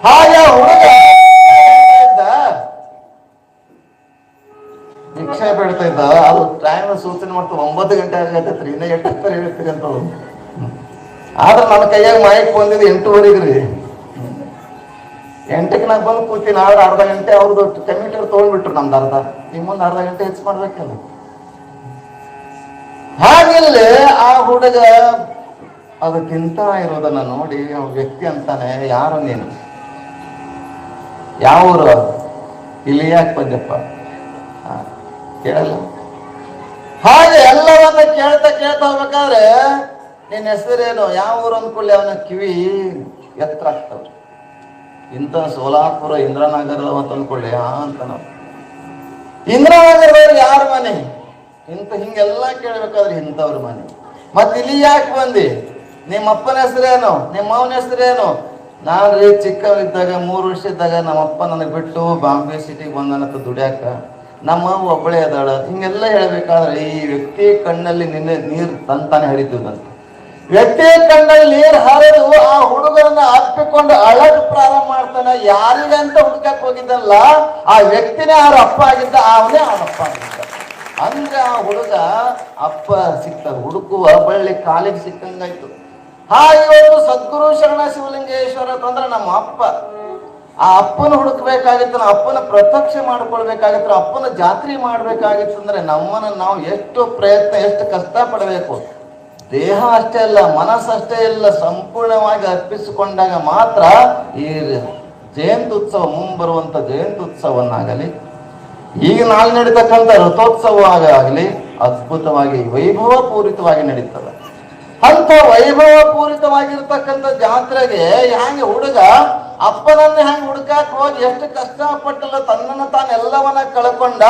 ಹಾಗೆ ಹುಡುಗ ಭಿಕ್ಷೆ ಬೇಡ್ತಾ ಇದ್ದ. ಅದು ಟೈಮ್ ಸೂಚನೆ ಮಾಡ್ತಾರೆ, 9 ಗಂಟೆ ಆಗತ್ತೈತ್ರಿ, ಇನ್ನ 8 ಹೇಳ್ತೀರಿ ಅಂತ. ಆದ್ರೆ ನನ್ನ ಕೈಯಾಗ ಮಾಹಿತಿ ಬಂದಿದ್ದು 8:30 ರೀ. 8ಕ್ಕೆ ನಾ ಬಂದು ಕೂತೀನಿ. ಆದ್ರೆ ಅರ್ಧ ಗಂಟೆ ಅವ್ರದ್ದು ಕಮಿಟರ್ ತೊಗೊಂಡ್ಬಿಟ್ರು, ನಮ್ದು ಅರ್ಧ. ನಿಮ್ಮೊಂದು ಅರ್ಧ ಗಂಟೆ ಹೆಚ್ಚು ಮಾಡ್ಬೇಕಲ್ಲ. ಹಾಗಿಲ್ಲಿ ಆ ಹುಡುಗ ಅದಕ್ಕಿಂತ ಇರೋದನ್ನ ನೋಡಿ ವ್ಯಕ್ತಿ ಅಂತಾನೆ, ಯಾರು ನೀನು, ಯಾವ ಊರು, ಇಲ್ಲಿ ಯಾಕೆ ಬಂದಪ್ಪ, ಕೇಳಲ್ಲ. ಹಾಗೆ ಎಲ್ಲವನ್ನ ಕೇಳ್ತಾ ಕೇಳ್ತಾ ಹೋಗ್ಬೇಕಾದ್ರೆ ನಿನ್ನ ಹೆಸರೇನು, ಯಾವ ಊರು ಅಂದ್ಕೊಳ್ಳಿ ಅವನ ಕಿವಿ ಎತ್ತರ ಆಗ್ತವೆ. ಇಂಥ ಸೋಲಾಪುರ ಇಂದ್ರನಗರ ಅಂತ ಅಂದ್ಕೊಳ್ಳಿ, ಅಂತ ನಾವು ಇಂದ್ರನಗರದವ್ರು ಯಾರ ಮನೆ, ಹಿಂಗೆಲ್ಲ ಕೇಳ್ಬೇಕಾದ್ರೆ ಇಂಥವ್ರ ಮನೆ. ಮತ್ತೆ ಇಲ್ಲಿ ಯಾಕೆ ಬಂದಿ, ನಿಮ್ಮ ಅಪ್ಪನ ಹೆಸರೇನು, ನಿಮ್ಮ ಅವನ ಹೆಸರೇನು? ನಾನು ರೀ ಚಿಕ್ಕವರಿದ್ದಾಗ 3 ವರ್ಷ ಇದ್ದಾಗ ನಮ್ಮಪ್ಪ ನನಗೆ ಬಿಟ್ಟು ಬಾಂಬೆ ಸಿಟಿಗೆ ಬಂದನಂತ ದುಡ್ಯಾಕ, ನಮ್ಮ ಒಬ್ಬಳೇ ಅದಾಳ, ಹಿಂಗೆಲ್ಲ ಹೇಳ್ಬೇಕಾದ್ರೆ ಈ ವ್ಯಕ್ತಿ ಕಣ್ಣಲ್ಲಿ ನೀರು ತಂತಾನೆ ಹರಿತದಂತ. ವ್ಯಕ್ತಿ ಕಣ್ಣಲ್ಲಿ ನೀರು ಹರಿದು ಆ ಹುಡುಗರನ್ನ ಅಪ್ಪಿಕೊಂಡು ಅಳಕ್ ಪ್ರಾರಂಭ ಮಾಡ್ತಾನೆ. ಯಾರಿಗಂತ ಹುಡುಕಕ್ ಹೋಗಿದ್ದಲ್ಲ, ಆ ವ್ಯಕ್ತಿನೇ ಅವ್ರ ಅಪ್ಪ ಆಗಿದ್ದ, ಅವನೇ ಅವನ ಅಪ್ಪ ಆಗಿದ್ದ. ಅಂದ್ರೆ ಆ ಹುಡುಗ ಅಪ್ಪ ಸಿಕ್ತ, ಹುಡುಕುವ ಬಳ್ಳಿ ಕಾಲಿಗೆ ಸಿಕ್ಕಂಗಾಯ್ತು. ಇವತ್ತು ಸದ್ಗುರು ಶರಣ ಶಿವಲಿಂಗೇಶ್ವರ ಅಂತಂದ್ರೆ ನಮ್ಮ ಅಪ್ಪ. ಆ ಅಪ್ಪನ ಹುಡುಕ್ಬೇಕಾಗಿತ್ತು, ಅಪ್ಪನ ಪ್ರತ್ಯಕ್ಷ ಮಾಡ್ಕೊಳ್ಬೇಕಾಗಿತ್ತು, ಅಪ್ಪನ ಜಾತ್ರೆ ಮಾಡ್ಬೇಕಾಗಿತ್ತು. ಅಂದ್ರೆ ನಮ್ಮನ್ನ ನಾವು ಎಷ್ಟು ಪ್ರಯತ್ನ, ಎಷ್ಟು ಕಷ್ಟ ಪಡಬೇಕು. ದೇಹ ಅಷ್ಟೇ ಅಲ್ಲ, ಮನಸ್ಸಷ್ಟೇ ಇಲ್ಲ, ಸಂಪೂರ್ಣವಾಗಿ ಅರ್ಪಿಸಿಕೊಂಡಾಗ ಮಾತ್ರ ಈ ಜಯಂತ್ಯುತ್ಸವ, ಮುಂಬರುವಂತ ಜಯಂತ್ಯುತ್ಸವನ್ನಾಗಲಿ, ಈಗ ನಾಳೆ ನಡೀತಕ್ಕಂಥ ರಥೋತ್ಸವ ಆಗಲಿ ಅದ್ಭುತವಾಗಿ ವೈಭವ ಪೂರಿತವಾಗಿ ನಡೀತದೆ. ಅಂತ ವೈಭವ ಪೂರಿತವಾಗಿರ್ತಕ್ಕಂಥ ಜಾತ್ರೆಗೆ ಹ್ಯಾಂಗೆ ಹುಡುಗ ಅಪ್ಪನನ್ನ ಹೆಂಗ್ ಹುಡುಕಾಕ್ ಹೋಗಿ ಎಷ್ಟು ಕಷ್ಟಪಟ್ಟಲ್ಲ, ತನ್ನನ್ನು ತಾನೆಲ್ಲವನ್ನ ಕಳ್ಕೊಂಡ,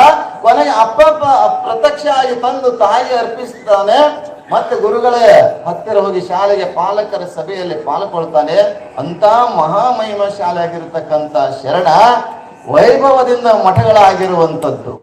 ಕೊನೆಗೆ ಅಪ್ಪ ಪ್ರತ್ಯಕ್ಷ ಆಗಿ ತಂದು ತಾಯಿ ಅರ್ಪಿಸ್ತಾನೆ. ಮತ್ತೆ ಗುರುಗಳೇ ಹತ್ತಿರ ಹೋಗಿ ಶಾಲೆಗೆ ಪಾಲಕರ ಸಭೆಯಲ್ಲಿ ಪಾಲ್ಗೊಳ್ತಾನೆ. ಅಂತ ಮಹಾಮಹಿಮ ಶಾಲೆ ಆಗಿರ್ತಕ್ಕಂಥ ಶರಣ ವೈಭವದಿಂದ ಮಠಗಳಾಗಿರುವಂಥದ್ದು.